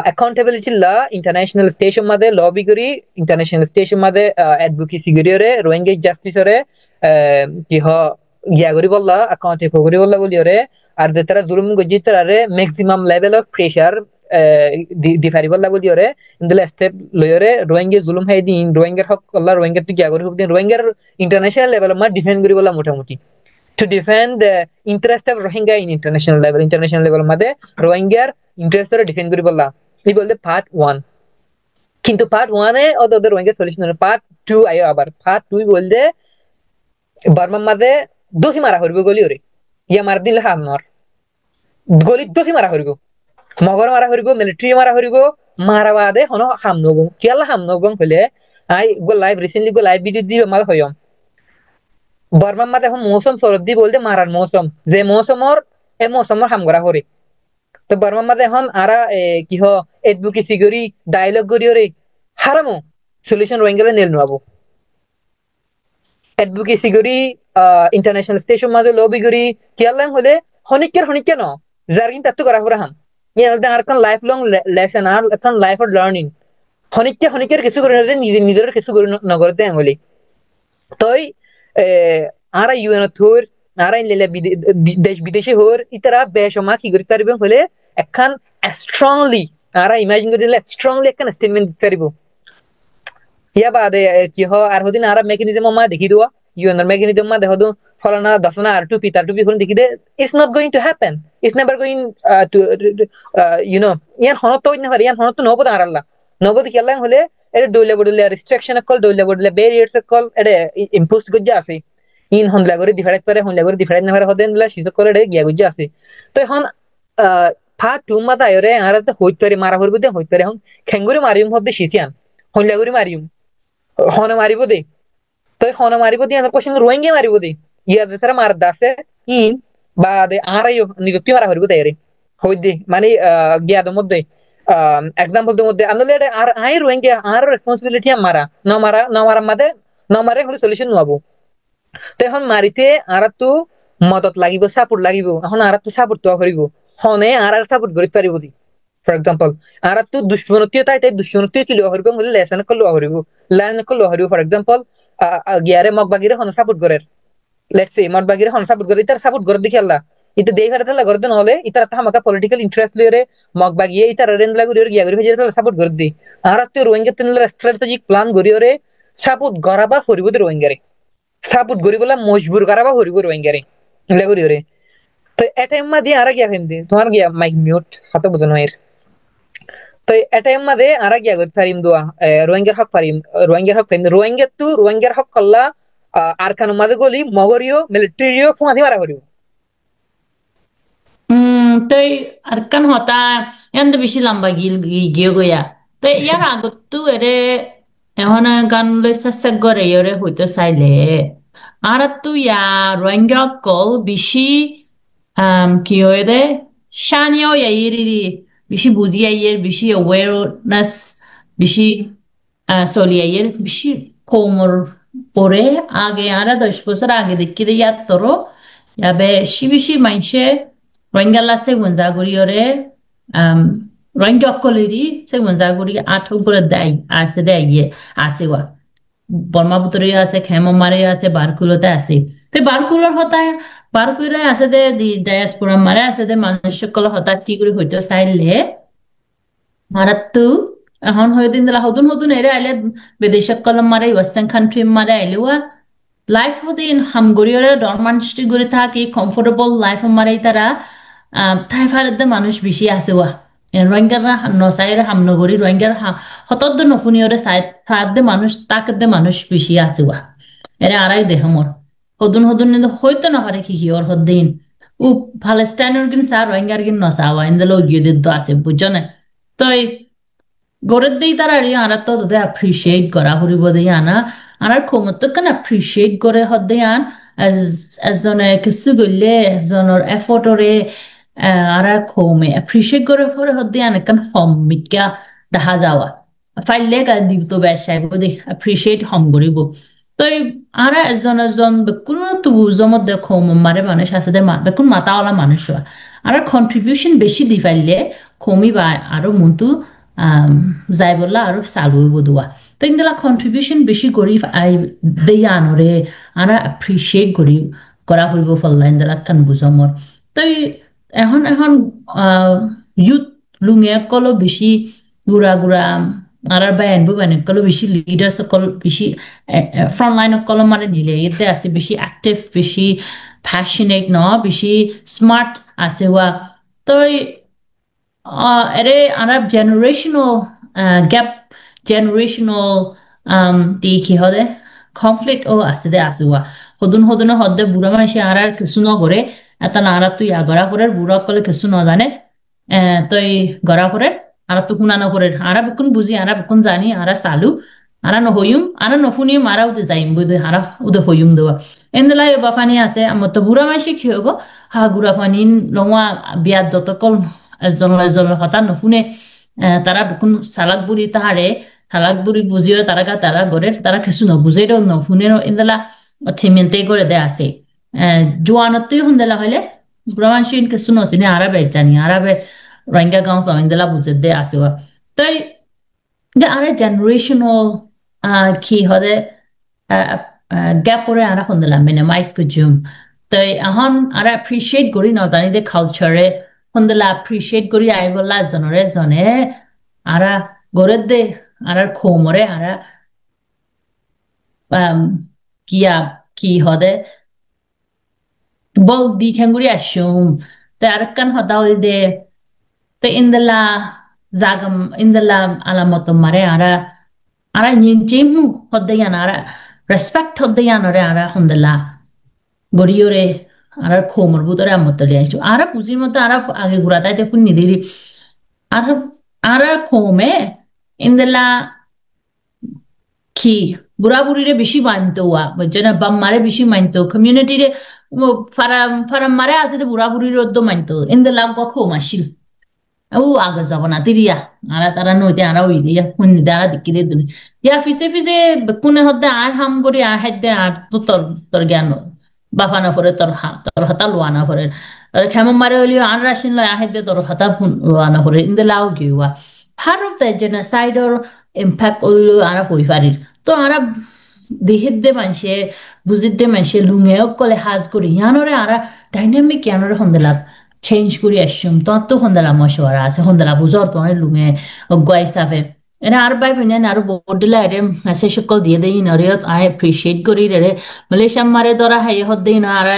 accountability la international station made lobby guri international station made advocacy guri ore rohingya justice ore ki ho gya guri bolla account guri bolla boli ore ar vetara zulum gojitara re maximum level of pressure di fari bolla boli ore indela step loyore rohingya zulum hay din rohingya hok allah rohingya tu gya guri hok din rohingya international level ma defend guri bolla motamuti to defend the interest of Rohingya in international level made Rohingya interest রে defend করি বললা এই বলতে part 1 কিন্তু part 1 এ ওদের Rohingya solution part 2 আইও আবার part 2 বলতে Burma মাঝে দোষী মারা হইব গলি ওরে ইয়া মার দিলে হাম নর গলি দোষী মারা হইব মগর মারা হইব মিলিটারি মারা হইব মারা বাদে হনো হাম নগম কিয়ালা হাম নগম হইলে I go live recently go live video দিবে মাল হইম বার্মা মাঝে এখন মৌসুম সরদি বলতে মারার মৌসুম যে মৌসুমর এ মৌসুমর হাম করা হরে তো বার্মা মাঝে এখন আরা কি হ এডভোকেসি করি ডায়লগ করি ওরে হারামো সলিউশন রোহিঙ্গা নেল নাবো এডভোকেসি করি ইন্টারন্যাশনাল স্টেশন মাঝে লবি করি কিয়ালাম হলে হনিকের ন জার্গিন তাত্তু করা হরে হাম ইয়ার আর কোন লাইফ লং লেসন আর কোন লাইফ অফ লার্নিং হনিকের কিছু করে নিজের কিছু করে নগরতে আঙ্গুলি তই আরা ইউএন থুর নারায়ণ লেলে দেশ বিদেশে হর ইতারা বেশমা কি করি তারিব হলে একখান স্ট্রংলি আরা ইমাজিন করে দিলে স্ট্রংলি একখান স্টেটমেন্ট দিতে পারিব ইয়া বাদে কি হ আর হদিন আরা মেকানিজম মা দেখি দেওয়া ইউএন মেকানিজম মা দেখো ফলানা দশনা আর টুপি তার টুপি হল দেখি দে it's not going to happen it's never going to you know ইয়ান হনত তো না পারে ইয়ান হনত নবদ আরাল্লাহ নবদ কি আল্লাহ হলে এর দইলে বদলে রেস্ট্রিকশন কল দইলে বদলে ব্যারিয়ারস কল এর ইম্পোজ গজ্জা আছে ইন হনলা করে ডিফারেন্ট পারে হনলা করে ডিফারেন্ট না পারে হদেন লা সিজ করে রে গিয়া গজ্জা আছে তো এখন পার্ট 2 মাতা আয়রে আরাতে হইত পারে মারা হইব দে হইত পারে এখন খেঙ্গুরি মারিম হদে সিসিয়ান হনলা করে মারিম হন মারিব দে তো হন মারিব দে আমরা কোশ্চেন রোহিঙ্গা মারিব দে ইয়া দেতারা মার দাসে ইন বা দে আরাইও নিগতি মারা হইব দে রে হই দে মানে গিয়া দম মধ্যে এক্সাম্পল দম মধ্যে আনলে আর আই রোহিঙ্গা আর রেসপন্সিবিলিটি মারা না মারা মাদে না মারে হলে সলিউশন নাবো তো এখন মারিতে আর তো মদত লাগিব সাপোর্ট লাগিব এখন আর তো সাপোর্ট তো করিব হনে আর সাপোর্ট করি পারিব দি ফর এক্সাম্পল আর তো দুশ্মনতীয় তাই দুশ্মনতীয় কি লওয়া করিব বলে লেসন কল লওয়া করিব লার্ন কল লওয়া করিব ফর এক্সাম্পল গিয়ারে মগবাগিরে হন সাপোর্ট করে লেটস সে মগবাগিরে হন সাপোর্ট করে ইতার সাপোর্ট করে দেখি আল্লাহ ইতে দেই ফারে তালা করতে নহলে ইতার তামাকা পলিটিক্যাল ইন্টারেস্ট লইরে মগবাগিয়ে ইতার রেন লাগু রে গিয়া করি হইছে তালা সাপোর্ট করে দি আর তো রোহিঙ্গা তিনলা স্ট্র্যাটেজিক প্ল্যান গরিয়রে সাপোর্ট গরাবা করিব দি রোহিঙ্গারে সাপোর্ট করি বলা মজবুর করাবা হরিব রোহিঙ্গারে লেগুরি রে তো এটাইম মা দিয়ে আরা গিয়া ফেমদি তোমার গিয়া মাইক মিউট হাতে বুঝন হয় তো এটাইম মা দে আরা গিয়া করি ফারিম দোয়া রোহিঙ্গার হক ফেমদি রোহিঙ্গার হক কল্লা আর কানো মাঝে গলি মগরিও মিলিটারিও ফুঁয়াদি মারা করিব তই আর কান হতা এন্দ বেশি লম্বা গিয়ে গয়া তো ইয়ার আগত তো এরে এখন গান লৈ চেষ্টা করে এরে হইতে চাইলে আর তো ইয়া রোহিঙ্গা কল বেশি কি হয় রে শানিও ইয়াইরি বেশি বুঝি আইয়ের বেশি অ্যাওয়ারনেস বেশি চলি আইয়ের বেশি কোমর পরে আগে আর 10 বছর আগে দেখি দে ইয়ার তোর ইয়া বেশি মাইনসে রোহিঙ্গা লাসে গুঞ্জাগুড়ি ওরে রোহিঙ্গা কলেরি সে গুঞ্জাগুড়ি আঠো করে দেয় আছে দেয় ইয়ে আছে ওয়া বর্মাপুত্রে আছে খেমমারে আছে বারকুলতে আছে তো বারকুলর হতা বারকুলে আছে দে ডায়াসপোরা মারে আছে দে মানুষ সকল হতা কি করে হইতো চাইলে মারাত্তু এখন হয়ে দিন দিলা হদুন হদুন এরে আইলে বিদেশক কলম মারে ওয়েস্টার্ন কান্ট্রি মারে আইলে ওয়া লাইফ হদিন হামগরিয়রে ডরমানস্টি করে থাকি কমফোর্টেবল লাইফ মারে তারা থাই ফারদে মানুষ বেশি আছে ওয়া রোহিঙ্গার নসাইরে হামনগরি রোহিঙ্গার হতদ্দ নফুনিয়রে সাই থাকদে মানুষ তাকদে মানুষ বেশি আছে ওয়া এরে আড়াই দেহ মোর হদুন হদুন হইতো না পারে কি ওর হদ্দিন ও ফালেস্টাইনের কিন সা রোহিঙ্গার কিন নসাওয়া ইন্দলো গিয়ে দিত আছে বুঝছো না তই গড়ের দিই তারা রি আরা তো তোদের অ্যাপ্রিসিয়েট করা হরিব দিয়ে আনা আনার ক্ষমতা কেন অ্যাপ্রিসিয়েট করে হদ্দে আন এজনে কিছু গলে এজনের এফর্টরে আরা ক্ষমে অ্যাপ্রিসিয়েট করে পরে হদ্দে আন কেন হমিকা দেখা যাওয়া ফাইলে কার দিব তো বেশাইব দে অ্যাপ্রিসিয়েট হম করিব তো আরা এজন কোনো তো জমত দেখো মারে মানুষ আছে দে বেকুন মাতাওয়ালা মানুষ আর কন্ট্রিবিউশন বেশি দি ফাইলে কমি বা আরো মনটো যাই বললা আৰু চালু বদোৱা তো ইন্দলা কন্ট্রিবিউশন বেশি করি আই দেই আনরে আনা অ্যাপ্রিসিয়েট করি করা ফুরিব ফল্লা ইন্দলা কান বুঝমর তো এখন এখন ইউথ লুঙে কলো বেশি গুড়া গুড়া আর বায়ান বুবান কলো বেশি লিডার্স কল বেশি ফ্রন্ট লাইন কলম মানে নিলে এতে আছে বেশি অ্যাক্টিভ বেশি প্যাশনেট ন বেশি স্মার্ট আছে ওয়া তো এরে আনার জেনারেশনাল গ্যাপ জেনারেশনাল দি কি হদে কনফ্লিক্ট ও আছে দে আছে ওয়া হদুন হদুন হদে বুড়া মাসে আর কিছু নগরে এটা না আর তুই আগরা করে বুড়া কলে কিছু ন জানে তুই গড়া করে আর তো শুনা নকরে আর বেকুন বুঝি আর বেকুন জানি আর চালু আর নহইম আর নফুনিম আর উদে যাইম বুঝে আর উদে হইম দেওয়া এন্দলাই বাফানি আছে আমার তো বুড়া মাসে কি হবো হা গুড়া ফানি লওয়া বিয়াত যতকল এজনের কথা নশুনে তারা বেকুন সালাক বুড়ি তাহারে সালাক বুড়ি বুঝিও তারা গা তারা গড়ে তারা কিছু নবুঝে নশুনে ইন্দলা ঠিমেন্তে করে দে আছে জোয়ানতই হুন্দেলা হইলে ব্রহ্মাংশীন কিছু নসিনে আরবে জানি আরবে রোহিঙ্গা গাঁও ইন্দলা বুঝে দে আছে তাই আরে জেনারেশনাল কি হদে গ্যাপ করে আরা হুন্দেলা মিনিমাইজ করছুম তাই এখন আরা অ্যাপ্রিসিয়েট করি না জানি দে কালচারে হন্দলা অ্যাপ্রিসিয়েট করি আইবলা জনরে জনে আরা গড়ের দে আরার খোমরে আরা কিয়া কি হদে bol di kanguri ashum te arkan hodaw de te indala zagam indala alamato mare ara nyinjimu hodayan ara respect hodayan ore ara hondala goriore ara khomor budore amotoli achu ara pujir motto ara age gurata te pun nidiri ara ara khome indala কি বুড়াবুড়িরে বেশি মানতো বুঝছো না বাম মারে বেশি মানতো community রে farm farm মারে আছে তো বুড়াবুড়ির অদ্দ মানতো ইন্দে লাভ কখো মাসিল ও আগে যাব না তিরিয়া আরা তারা নইতে আরা ওই দিয়া কোন দাঁড়া দিকি রে দুনি ইয়া ফিসে ফিসে কোনে হদ্দে আর হাম করি আর হাইদে আর তো তোর তোর জ্ঞান বাফানা ফরে তোর হাতা লোয়ানা ফরে খেমন মারে হইলিও আর রাশিন লয় আহেদে তোর হাতা লোয়ানা ফরে ইন্দে লাও গিয়া part of the genocidal impact ওইলো আরা হই পারির তো আরা দেহের দে মানুষে বুঝির দে মানুষে লুঙেও কলে হাজ করি ইয়ানরে আরা ডাইনামিক ইয়ানরে হন্দেলা চেঞ্জ করি আসছুম তো হন্দেলা মশওয়ারা আছে হন্দেলা বুঝর তো লুঙে অগুয়াই সাফে এনে আর বাই বিনে আর বডিলা এরে মেসেজ সকল দিয়ে দেই নরে আই অ্যাপ্রিশিয়েট করি রে মালয়েশিয়া মারে দরা হাই হদ দেই না আর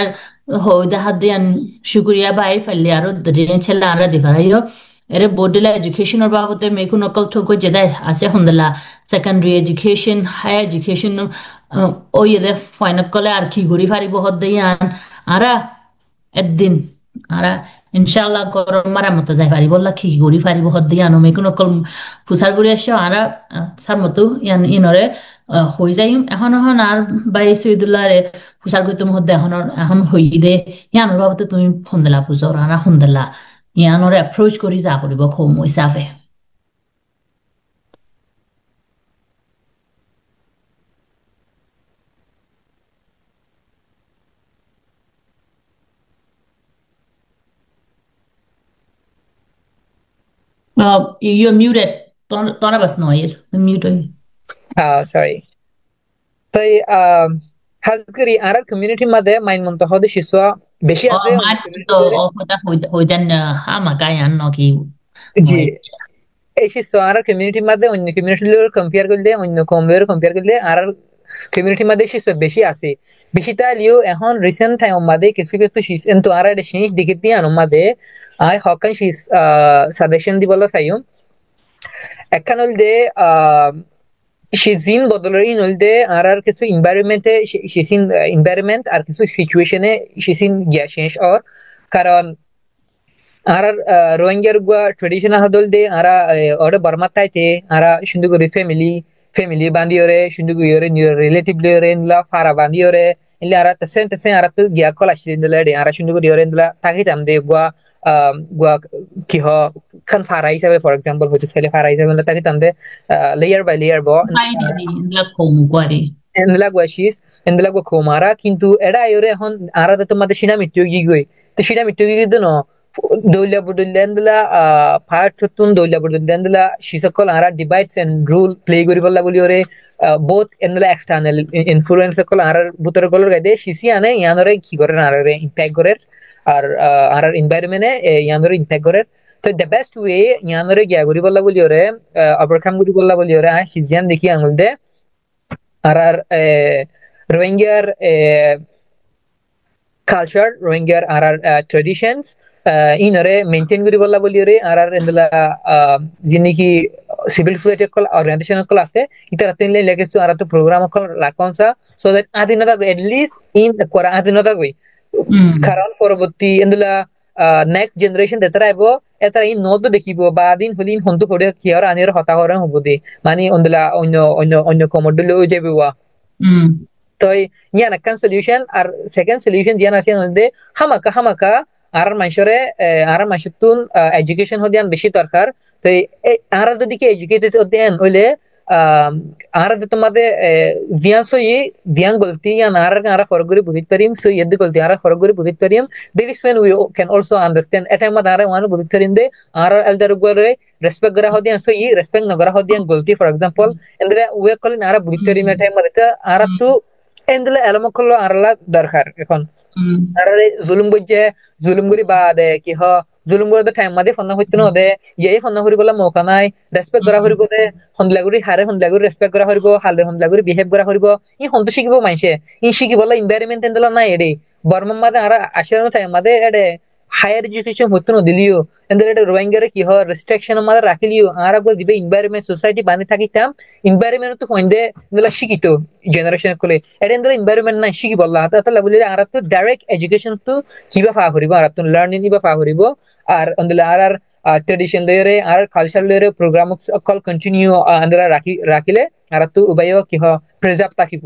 হই দা হাত দেন শুকরিয়া বাই ফেললে আর দিন ছেলে আর দিফারাইও এরে বডিলা এডুকেশনের বাবদে মেকু নকল ঠোকো যেদাই আছে হন্দলা সেকেন্ডারি এডুকেশন হাই এডুকেশন ও ইয়ে ফাইনাল কলে আর কি ঘুরি ফারিব হদ্দে আন আরা একদিন আরা ইনশাআল্লাহ গরম মারা মতো যাই পারিব কি ঘুরি ফারিব হদ্দে আনো মেকু নকল ফুসার ঘুরি আসো আরা সার মতো ইয়ান ইনরে হয়ে যাই এখন এখন আর বাই সৈদুল্লাহ রে ফুসার ঘুরি তুমি হদ্দে এখন হই দে ইয়ানোর বাবদে তুমি হন্দলা বুঝর আরা হন্দলা ইয়ানোরে অ্যাপ্রোচ করি যা করিব খুব হিসাবে you're muted. Don't have us know it. Mute. sorry তাই হাজগরি আর কমিউনিটি মধ্যে মাইন মন্ত হদে শিশু বেশি আছে তো কথা হইদান হামা গায়ান নকি জি এই শিষ্য আর কমিউনিটির মধ্যে অন্য কমিউনিটির কম্পেয়ার করলে অন্য কমওয়ের কম্পেয়ার করলে আর কমিউনিটির মধ্যে শিষ্য বেশি আছে বেশি তাইলেও এখন রিসেন্ট টাইম মধ্যে কিছু কিছু শিষ্য তো আর এটা শেষ দিকে দিয়ে আনো মধ্যে আই হকান শিস সাজেশন দি বলা চাইও একখান হল দে সিজন বদলের হল দে আর কিছু এনভায়রনমেন্টে সিজন এনভায়রনমেন্ট আর কিছু সিচুয়েশনে সিজন গিয়া শেষ আর কারণ আর রোহিঙ্গার গুয়া ট্রেডিশনাল হদল দে আরা ওরে বর্মা তাইতে আরা সুন্দর ফ্যামিলি ফ্যামিলি বান্দিওরে সুন্দর করে নিয়র রিলেটিভ লিওরে ইনলা ফারা বান্দিওরে ইনলা আরা তেসেন আরা তো গিয়া কল আসি ইনলা দে আরা সুন্দর করে ইনলা থাকিতাম দে গুয়া গুয়া কি হ খান ফারা হিসাবে ফর এক্সাম্পল হচ্ছে ছেলে ফারা হিসাবে থাকিতাম দে লেয়ার বাই লেয়ার ব Ay, la como guare. এন্দলা গুয়াশিস এন্দলা গো খোমারা কিন্তু এডা আইরে এখন আরা তো তোমাদের সিনা মিট্টু গই তো সিনা মিট্টু গই দন দৌলা বুদুল্লা এন্দলা ফায়ার তুন দৌলা বুদুল্লা এন্দলা শিসকল আরা ডিভাইডস এন্ড রুল প্লে করি বললা বলি ওরে বোথ এন্দলা এক্সটার্নাল ইনফ্লুয়েন্স কল আরার বুতর কলর গাইদে সিসি আনে ইয়ানরে কি করে আরারে ইম্প্যাক্ট করে আর আরার এনভায়রনমেন্টে ইয়ানরে ইম্প্যাক্ট করে তো দ্য বেস্ট ওয়ে ইয়ানরে গিয়া করি বললা বলি ওরে ওভারকাম করি বললা বলি ওরে সিজিয়ান দেখি আঙুল দে আর রোহিঙ্গার কালচার রোহিঙ্গার আর ট্রেডিশনস ইনরে মেইনটেইন করি বললা বলি রে আর এন্দলা যিনি কি সিভিল সোসাইটি কল অর্গানাইজেশন কল আছে ইতারা তিনলে লেগেছে আর তো প্রোগ্রাম কল লাকনসা সো দ্যাট আদিনতা এট লিস্ট ইন কোরা আদিনতা কই কারণ পরবর্তী এন্দলা নেক্সট জেনারেশন দেতারা আইবো এতারা ইন নদ দেখিব বা দিন হলিন হন্তু করে কি আর আনির হতা হরে হবো দি মানে অন্দলা অন্য অন্য অন্য কমডলে হয়ে যাবে ওয়া তো ইয়ান একখান সলিউশন আর সেকেন্ড সলিউশন জিয়ান আছে নদে হামাকা আর মানুষের তুন এডুকেশন হদিয়ান বেশি দরকার তো আর যদি কি এডুকেটেড হদিয়ান হইলে আর তোমাদের ধ্যান সই ধ্যান গলতি ইয়ান আর ফরগরি বুঝিত পারিম সই এদ গলতি আর ফরগরি বুঝিত পারিম this is when we can also understand এটা মা আর ওয়ান বুঝিত পারিম দে আর এলদার গরে রেসপেক্ট করা হদিয়ান সই রেসপেক্ট নগরা হদিয়ান গলতি ফর এক্সাম্পল এন্দ্রে ওয়ে কলিন আর বুঝিত পারিম এটা মা এটা আর তো এন্দ্রে এলমকল আরলা দরকার এখন আর জুলুম বুঝে জুলুম গুরি বাদে কি হ জুলুম করে টাইম মাদে ফন্না হইতে ন দে ইয়ে ফন্না করি বলা মৌকা নাই রেসপেক্ট করা হরিব দে হন্দলাগুড়ি হারে হন্দলাগুড়ি রেসপেক্ট করা হরিব হালে হন্দলাগুড়ি বিহেভ করা হরিব ই হন্দ শিখিব মাইসে ই শিখি বলা এনভায়রনমেন্ট এন্দলা নাই এডে বর্মা মাদে আর আশিরানো টাইম মাদে এডে হায়ার এডুকেশন হইতে ন দিলিও এন্দলা এটা রোহিঙ্গারে কি হ রেস্ট্রিকশন মাদে রাখিলিও আর আগো দিবে এনভায়রনমেন্ট সোসাইটি বানি থাকিতাম এনভায়রনমেন্ট তো হইন্দে এন্দলা শিখিতো জেনারেশন কলে এটা এন্দলা এনভায়রনমেন্ট নাই শিখি বললা তাহলে বলি আর তো ডাইরেক্ট এডুকেশন তো কিবা ফা করিব আর তো লার্নিং কিবা ফা করিব আর এন্দলা আর ট্রেডিশন লয়রে আর কালচার লয়রে প্রোগ্রাম কল কন্টিনিউ এন্দলা রাখিলে আর তো উবাইও কি হ প্রিজার্ভ থাকিব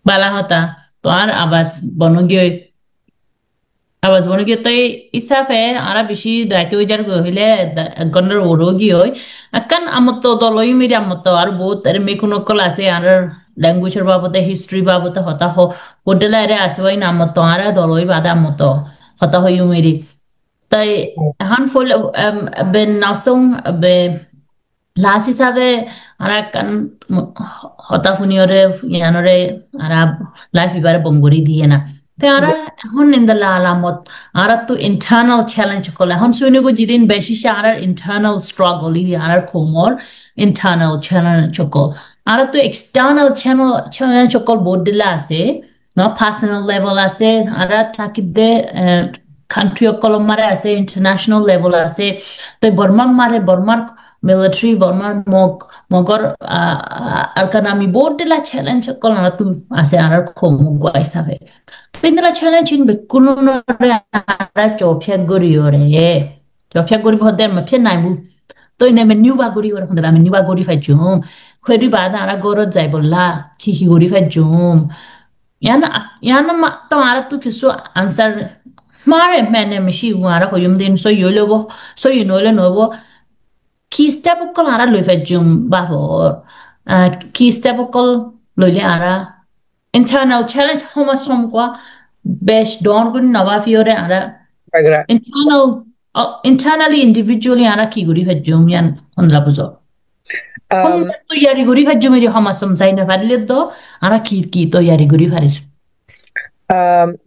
বালা হতা তো আর আবাস বনগিয়ে তাই ইসাফে আরা বেশি দায়িত্ব উজার হইলে গন্ডার ওরোগী হয় কান আমত দলই মিরি আমত আর বহুত আর মেকুনকল আছে আর ল্যাঙ্গুয়েজের বাবদে হিস্ট্রি বাবদে হতা হোটেলে আরে আছে ওই নামত আর দলই বাদে আমত হতা হইও মিরি তাই han ফুল বে নাসং বে লাস হিসাবে আর কান হতা ফুনিয়রে ইয়ানরে আর লাইফ ইবারে বঙ্গরি দিয়ে না তাই আর এখন ইন্দলা আলামত আর তো ইন্টারনাল চ্যালেঞ্জ কলে এখন শুনে গো যেদিন বেশি আর ইন্টারনাল স্ট্রাগল আর কোমর ইন্টারনাল চ্যালেঞ্জ চকল আর তো এক্সটার্নাল চ্যালেঞ্জ চকল বোর্ড দিলা আছে ন পার্সোনাল লেভেল আছে আর থাকিদে কান্ট্রি অকলম মারে আছে ইন্টারন্যাশনাল লেভেল আছে তো বর্মার military বর্মার মগর আর কারণ আমি বোর্ড দিলা চ্যালেঞ্জ কল না তুমি আছে আর খমুগা হিসাবে পিন্দলা চ্যালেঞ্জ ইন বেকুনো আর চফিয়া গরি ওরে চফিয়া গরি ভদে মফিয়া নাইবু তো ইনে মে নিউবা গরি ওরে হন্দলা আমি নিউবা গরি ফাজুম খরি বাদা আর গরত যাই বললা কি গরি ফাজুম ইয়ানা মা তো আর তো কিছু আনসার মারে মেনে মিশি ওয়ারা হইম দিন সো ইয়োলেবো সো ইনোলে নবো Kista bukol ara lui fejum bahor. Kista bukol lui ara internal challenge homa somqua besh don gun nova fiore ara internally individually ara ki guri fejum yan ondla buzo. Hom to yari guri fejum eri homa som zaina farile do ara ki to yari guri farir.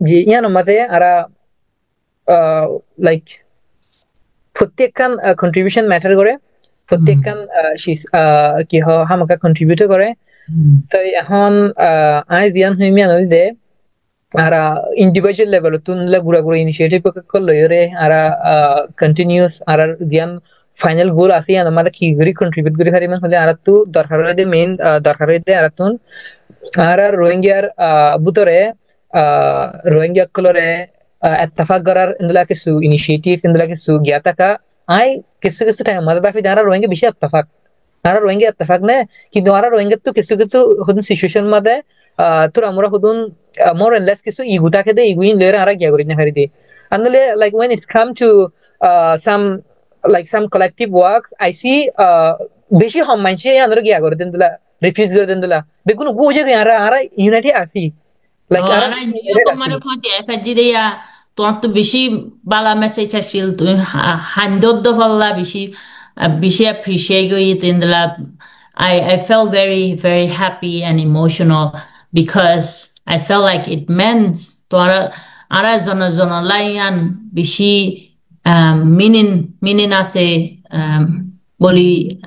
Ji yan mate ara like প্রত্যেকখান contribution matter করে, প্রত্যেকখান কি হামাকা contribute করে। তাই এখন I জিয়ান হইমিয়া নই দে আর individual level তুনলে গুড়া গুড়া ইনিশিয়েটিভ করলো রে আর কন্টিনিউস আর জিয়ান ফাইনাল গোল আছে আমাদের কি গরি কন্ট্রিবিউট করি হারিমান হলে আর তু দরকার হইতে মেইন দরকার হইতে আর তুন আর রোহিঙ্গার বুতরে রোহিঙ্গা কলরে اتفاق করার ইন্দলা কিছু ইনিশিয়েটিভ ইন্দলা কিছু গিয়া থাকা আই কিছু কিছু টাইম আমাদের বাকি যারা রোহিঙ্গা বেশি اتفاق আর রোহিঙ্গা اتفاق নে কিন্তু আর রোহিঙ্গা তো কিছু কিছু হদুন সিচুয়েশন মাদে তোর আমরা হদুন মোর এন্ড লেস কিছু ইগুটাকে দে ইগুইন লের আর গিয়া করি না হারি দে আনলে like when it's come to some like some collective works I see বেশি হম মানছে আমরা গিয়া করে দেন দিলা রিফিউজ করে দেন দিলা দেখুন বুঝে গিয়া আর ইউনাইটি আসি like R Ara niyo kumano po di FGD ya tuwang to bishi bala message ashil to handod do falla bishi appreciate ko it in the lab. I felt very happy and emotional because I felt like it meant to ara zona layan bishi meaning ase boli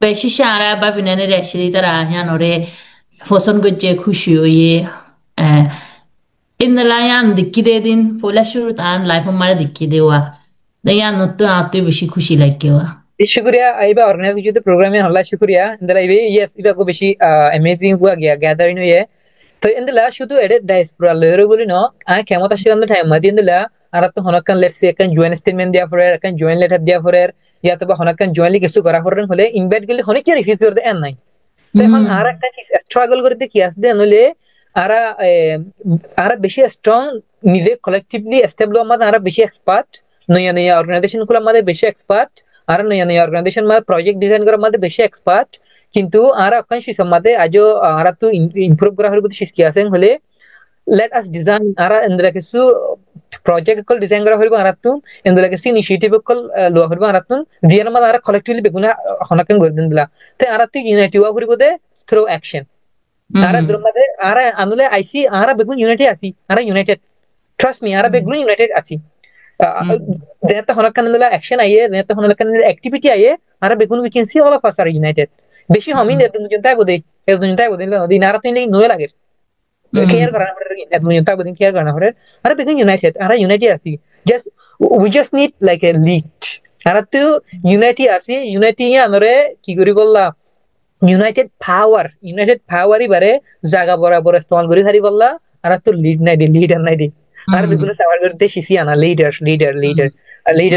beshi shara babinane reshili tara yan ore foson gojje khushi hoye in the lion the kidin for la shuru time life of my dikidewa the yan not to ate bishi khushi like you शुक्रिया आइबा organise जो programme में हल्ला शुक्रिया इंदला इबे yes इबा को बेशी amazing हुआ गया गैदरिंग हुए तो इंदला शुद्ध एडिट डायस्पोरा लेरो बोली नो आ केमत आशिरान द टाइम मदी इंदला आरा तो हनकन लेट्स से कन जॉइन स्टेटमेंट दिया फॉर कन जॉइन लेटर दिया फॉर या तो हनकन जॉइनली किसु करा फॉर होले इनवाइट गेले हने के रिफ्यूज कर दे एन नाइ तो हम आरा का चीज स्ट्रगल करते कियास दे नले आरा आरा बेशी स्ट्रांग निजे कलेक्टिवली एस्टेब्लिश मत आरा बेशी एक्सपर्ट नया नया ऑर्गेनाइजेशन कुला मदे बेशी एक्सपर्ट আর নয়া নয়া অর্গানাইজেশন মা প্রজেক্ট ডিজাইন করার মধ্যে বেশি এক্সপার্ট কিন্তু আর অকন সিস্টেম মধ্যে আজো আর তো ইমপ্রুভ করা হইব শিখি আছেন হলে লেট আস ডিজাইন আর ইন্দরা কিছু প্রজেক্ট কল ডিজাইন করা হইব আর তো ইন্দরা কিছু ইনিশিয়েটিভ কল লওয়া হইব আর তো দিয়ার মধ্যে আর কালেক্টিভলি বেগুনা হনাকেন করে দিন দিলা তে আর তো ইউনাইটি হওয়া হইব দে থ্রু অ্যাকশন আর দ্র মধ্যে আর আনলে আইসি আর বেগুন ইউনাইটি আসি আর ইউনাইটেড ট্রাস্ট মি আর বেগুন ইউনাইটেড আসি Data honakan nila action aye, data honakan nila activity aye, ara begun we can see all of us are united. Beshi homin edun juntai bode, edun juntai bode la di narat ni noe lager. Care karana pore, edun juntai bode care karana pore. Ara begun united, ara unity asi. Just we just need like a lead. Ara tu unity asi, unity ya anore ki gori bolla. United power I bare jaga bora bora istemal gori hari bolla. Ara tu lead nai di, leader nai di. আর বেগুনে সাভার করতে শিখি আনা leader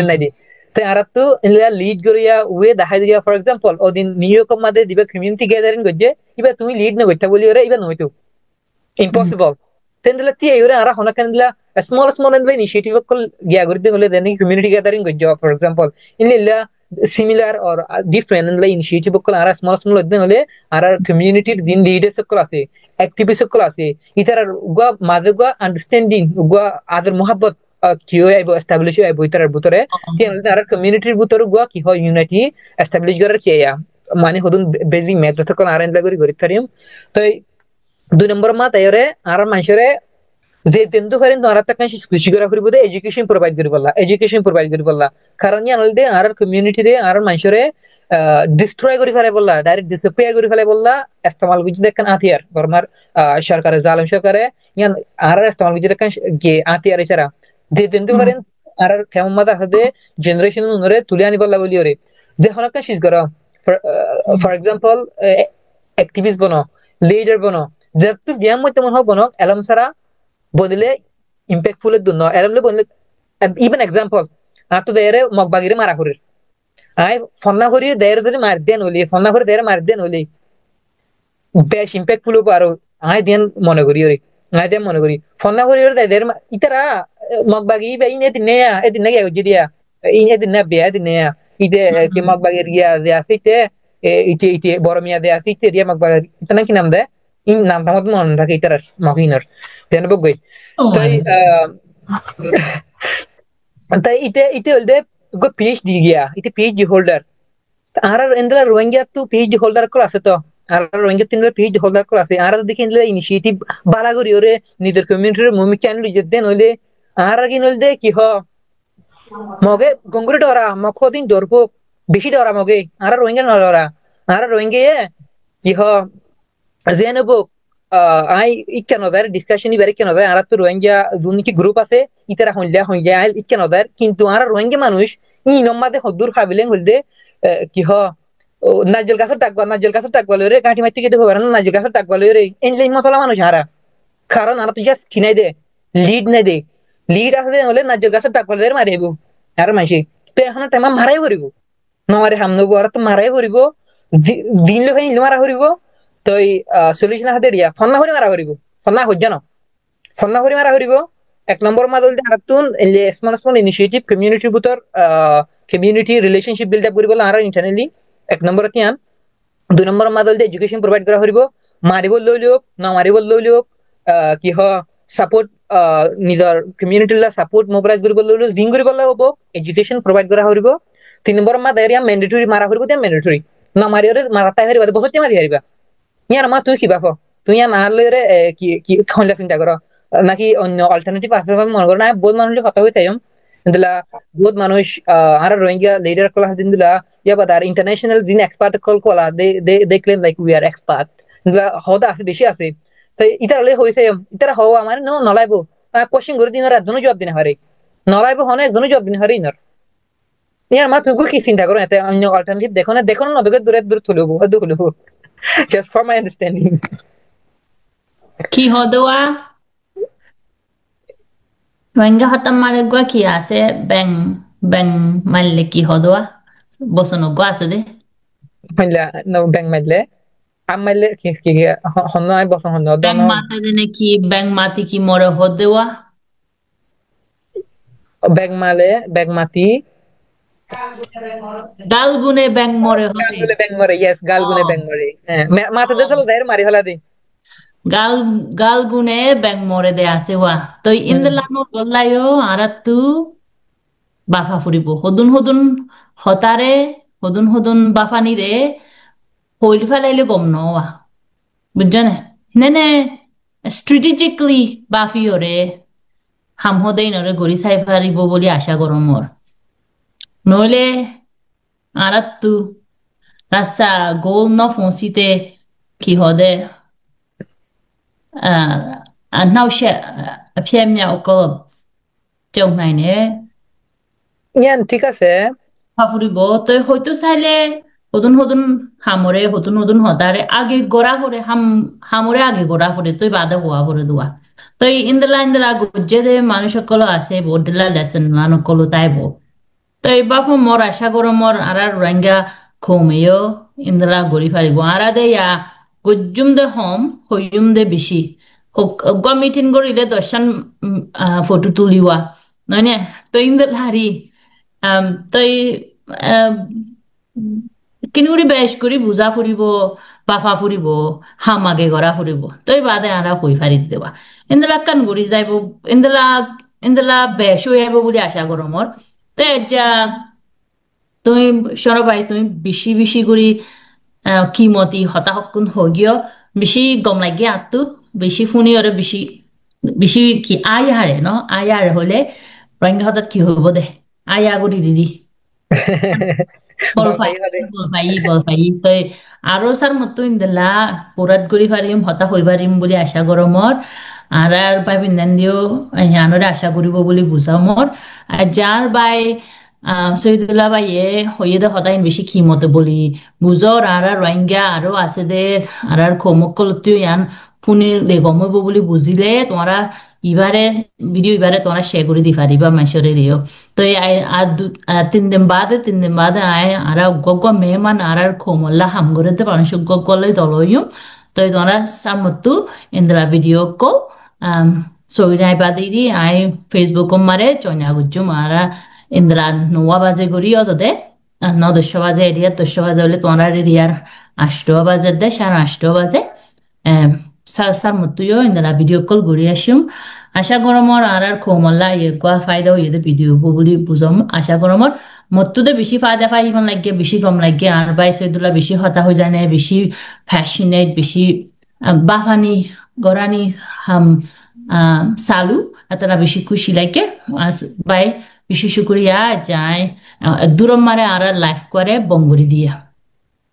নাই দি তো আর তো in-law lead করিয়া way দেখাই দিয়া ফর এক্সাম্পল ওদিন নিউ ইয়র্ক মধ্যে দিবা কমিউনিটি গ্যাদারিং গজে ইবা তুমি লিড না করতে বলি ওরে ইবা নইতো ইম্পসিবল তেনলা তি এরে আর হনাকান দিলা স্মল ইনিশিয়েটিভ কল গিয়া করতে হলে দেন কমিউনিটি গ্যাদারিং গজে ফর এক্সাম্পল ইনলা similar or different and like initiative kol ara small den hole ara community din leaders kol ase activists kol ase itar gua maze gua understanding gua other mohabbat kiyo aibo establish aibo itar butore tian ara community butor gua ki hoy unity establish garar kiya mane hodun basic method kol ara endla gori tarium to দুই নম্বর মা তাইরে আর মানুষরে যে তেন্দু করেন তো আর একটা কাজ খুশি করা করিব দে এডুকেশন প্রোভাইড করি বললা কারণ জানল দে আর কমিউনিটি রে আর মানুষরে ডিস্ট্রয় করি ফেলে বললা ডাইরেক্ট ডিসঅ্যাপিয়ার করি ফেলে বললা ইস্তেমাল বুঝি দেখেন আতিয়ার বর্মার সরকারে জালেম সরকারে ইয়ান আর ইস্তেমাল বুঝি দেখেন গে আতিয়ার এছাড়া যে তেন্দু করেন আর কেমন মাদা হাতে জেনারেশন অনুরে তুলে আনি বললা বলি ওরে যে হন একটা শিস করো ফর এক্সাম্পল অ্যাক্টিভিস্ট বনো লিডার বনো যে তুই জ্ঞান মত মন হব বনো এলম সারা বদলে ইম্প্যাক্টফুল দুন এরমলে বদলে ইভেন এক্সাম্পল আতো দেরে মগবাগিরে মারা করে আই ফন্না করি দেরে যদি মার দেন হলি ফন্না করে দেরে মার দেন হলি বেশ ইম্প্যাক্টফুল পারো আই দেন মনে করি ওরে আই দেন মনে করি ফন্না করি ওরে দেরে ইতারা মগবাগি বে ইনে দিনেয়া এদিন গিয়া জিদিয়া ইনে দিন না বে দিনেয়া ইতে কি মগবাগির গিয়া দে আসিতে ইতে বড় মিয়া দে আসিতে রিয়া মগবাগি ইতনা কি নাম দে in নাম তামত মন থাকে ইতার মহিনার তেন বগই তাই ইতে হলদে গো পিএইচডি গিয়া ইতে পিএইচডি হোল্ডার আর এন্দ্রা রোহিঙ্গা তো পিএইচডি হোল্ডার কল আছে তো আর রোহিঙ্গা তিনলে পিএইচডি হোল্ডার কল আছে আর দেখি এন্দ্রা ইনিশিয়েটিভ বালা করি ওরে নিজের কমিউনিটির ভূমিকা আনলি যে দেন হইলে আর কি নল দে কি হ মগে গঙ্গুরি ডরা মখদিন ডরবো বেশি ডরা মগে আর রোহিঙ্গা নডরা আর রোহিঙ্গে কি হ জেনবো আই ইক্কা নজার ডিসকাশন ইবারে ইক্কা নজার আর তো রোহিঙ্গা দুনিকি গ্রুপ আছে ইতারা হইলা হইলা আইল ইক্কা নজার কিন্তু আর রোহিঙ্গা মানুষ ই নম্মাদে হদ্দুর খাবিলেন হলদে কি হ নাজেল গাছের টাকবা লরে কাঠি মারতে গেতে হবে না নাজেল গাছের টাকবা লরে এনলাই মতলা মানুষ হারা কারণ আর তো জাস্ট কিনাই দে লিড নাই দে লিড আছে হলে নাজেল গাছের টাকবা লরে মারিব আর মাইসি তো এখন টাইম মারাই করিব নমারে হামনব আর তো মারাই করিব দিন লোক মারা করিব তো সলিউশন হাতে দিয়া ফন্না করে মারা করিব ফন্না হজ্জা ন ফন্না করে মারা করিব এক নম্বর মাদল দে হাতুন স্মল স্মল ইনিশিয়েটিভ কমিউনিটির ভিতর কমিউনিটি রিলেশনশিপ বিল্ড আপ করিব আর ইন্টারনালি এক নম্বর কিয়ান দুই নম্বর মাদল দে এডুকেশন প্রোভাইড করা করিব মারিব লই লোক না মারিব লই লোক কি হ সাপোর্ট নিজৰ কমিউনিটিৰ সাপোর্ট মোবিলাইজ কৰিব লই লোক দিন কৰিব লাগিব এডুকেশন প্রোভাইড করা করিব তিন নম্বর মাদল এরিয়া ম্যান্ডেটরি মারা করিব তে ম্যান্ডেটরি না মারিরে মারাটা হারিবা বহুত মারি হারিবা ইয়ার মা তুই কিবা তুই না লইরে কি কি খন্ডা চিন্তা কর নাকি অন্য অল্টারনেটিভ আছে মনে কর না বহুত মানুষ কথা হই তাইম দিলা বহুত মানুষ আর রোহিঙ্গা লিডার কলা দিন দিলা ইয়া বাদার ইন্টারন্যাশনাল দিন এক্সপার্ট কল কলা they claim like we are expert দিলা হদা আছে বেশি আছে তাই ইতার লই হইছে ইতার হওয়া মানে নলাইবো কোশ্চেন করে দিন রাত দুনো জবাব দিন হারে নলাইবো হনে দুনো জবাব দিন হারে ইনর ইয়ার মা তুই কি চিন্তা করো এতে অন্য অল্টারনেটিভ দেখো না দূরে দূরে তুলবো দুলবো just for my understanding কি হদোয়া রোহিঙ্গা হতাম মারে গোয়া কি আছে ব্যাং ব্যাং মারলে কি হদোয়া বসনো গোয়া আছে দে maila no bang maile am maile ki honno ay boson honno bang dono মাতে দেনে কি ব্যাং মাতি কি মরে হদেওয়া bang male bang mati গাল গুনে ব্যাং মরে হতে galgune bang mare yes galgune bang mare mate de tolo dair mari hola di গাল গাল গুনে ব্যাং মরে দে আছে ওয়া তো ইন্দলানো বললাইও আরা তু বাফা ফুরিব হদুন হদুন হতারে হদুন হদুন বাফানি রে হইল ফেলাইলে গম নওয়া বুঝছনে নে নে স্ট্র্যাটেজিক্যালি বাফিওরে হাম হদেই নরে গড়ি চাই পারিব বলি আশা করো মোর নইলে আরাত্তু রাস্তা গোল ন ফসিতে কি হদে নাও সে ফেমিয়া অকল চেউ নাই নে yan ঠিক আছে ফাফুরিব তই হয়তো চাইলে হদুন হদুন হামরে হদুন হদুন হতারে আগে গড়া করে হামরে আগে গড়া করে তুই বাদে হওয়া করে দোয়া তই ইন্দলা গুজ্জে দে মানুষ সকল আছে বোর্ডিলা লেসন মানুষ কলো তাইব তই বাপ মোর আশা করো মোর আর রোহিঙ্গা খৌমেয় ইন্দলা গড়ি ফারিব আর দে ইয়া গুজ্জুম দে হম হইম দে বেশি গ মিটিং করিলে দশান ফটো তুলিওয়া নয় নে তই ইন্দলা হারি তই কিনুরি বেশ করি বুজা ফুরিব বাফা ফুরিব হামাগে গড়া ফুরিব তই বাদে আরা হই ফারি দেবা ইন্দলা কান গড়ি যাইব ইন্দলা ইন্দলা বেশ হয়ে যাইব বলে আশা করো মোর তো যা তুই সরবাই তুমি বেশি বেশি করে কিমতি হতাহকুন হগিয় বেশি গম লাগে আত্মু বেশি ফুনি ওরে বেশি বেশি কি আয় হারে ন আয় হারে হলে রোহিঙ্গা হঠাৎ কি হইব দে আয় আগরি দিদি বল পাই তই আৰু সার মতো ইন্দলা পুরাত গড়ি পারিম হতা হই পারিম বলে আশা করো মোর আর বাই বিন্দান দিও আনরে আশা করিব বলে বুঝাও মোর আর যার বাই শহীদুল্লাহ বাইয়ে হইয়ে দে হতাইন বেশি খিমতে বলি বুঝর আর রোহিঙ্গা আরো আছে দে আর খমকল তুই ইয়ান ফোনে গমইব বলি বুঝিলে তোমরা ইবারে ভিডিও ইবারে তোমরা শেয়ার করে দি পারিবা মাইসরে দিও তো আর 3 দিন বাদে আয় আর গগ মেহমান আর খমল্লা হাম করে দে মানুষ গগলে দলইম তো তোমরা সামতু ইন্দ্রা ভিডিও কল সই নাই বাদি দি আই ফেসবুক মারে চয়না গুজুম আর ইন্দ্রা নোয়া বাজে করি অতদে 9-10 বাজে এরিয়া 10 বাজে হলে তোমার এরিয়ার 8 বাজে দে 8:30 বাজে সার মতুইও ইন্দ্রা ভিডিও কল ঘুরি আসিম আশা করমর আর খোমল্লা ইয়ে কোয়া ফায়দা হইয়ে ভিডিও বলি বুঝম আশা করমর মতুদে বেশি ফায়দা পাই ইখন লাগে বেশি কম লাগে আর বাই সৈদুল্লাহ বেশি হতা হয়ে যায় না বেশি ফ্যাশনেট বেশি বাফানি গরানি হাম salu atara beshi kushi like by beshi shukriya jai duram mare ara life kore bongori dia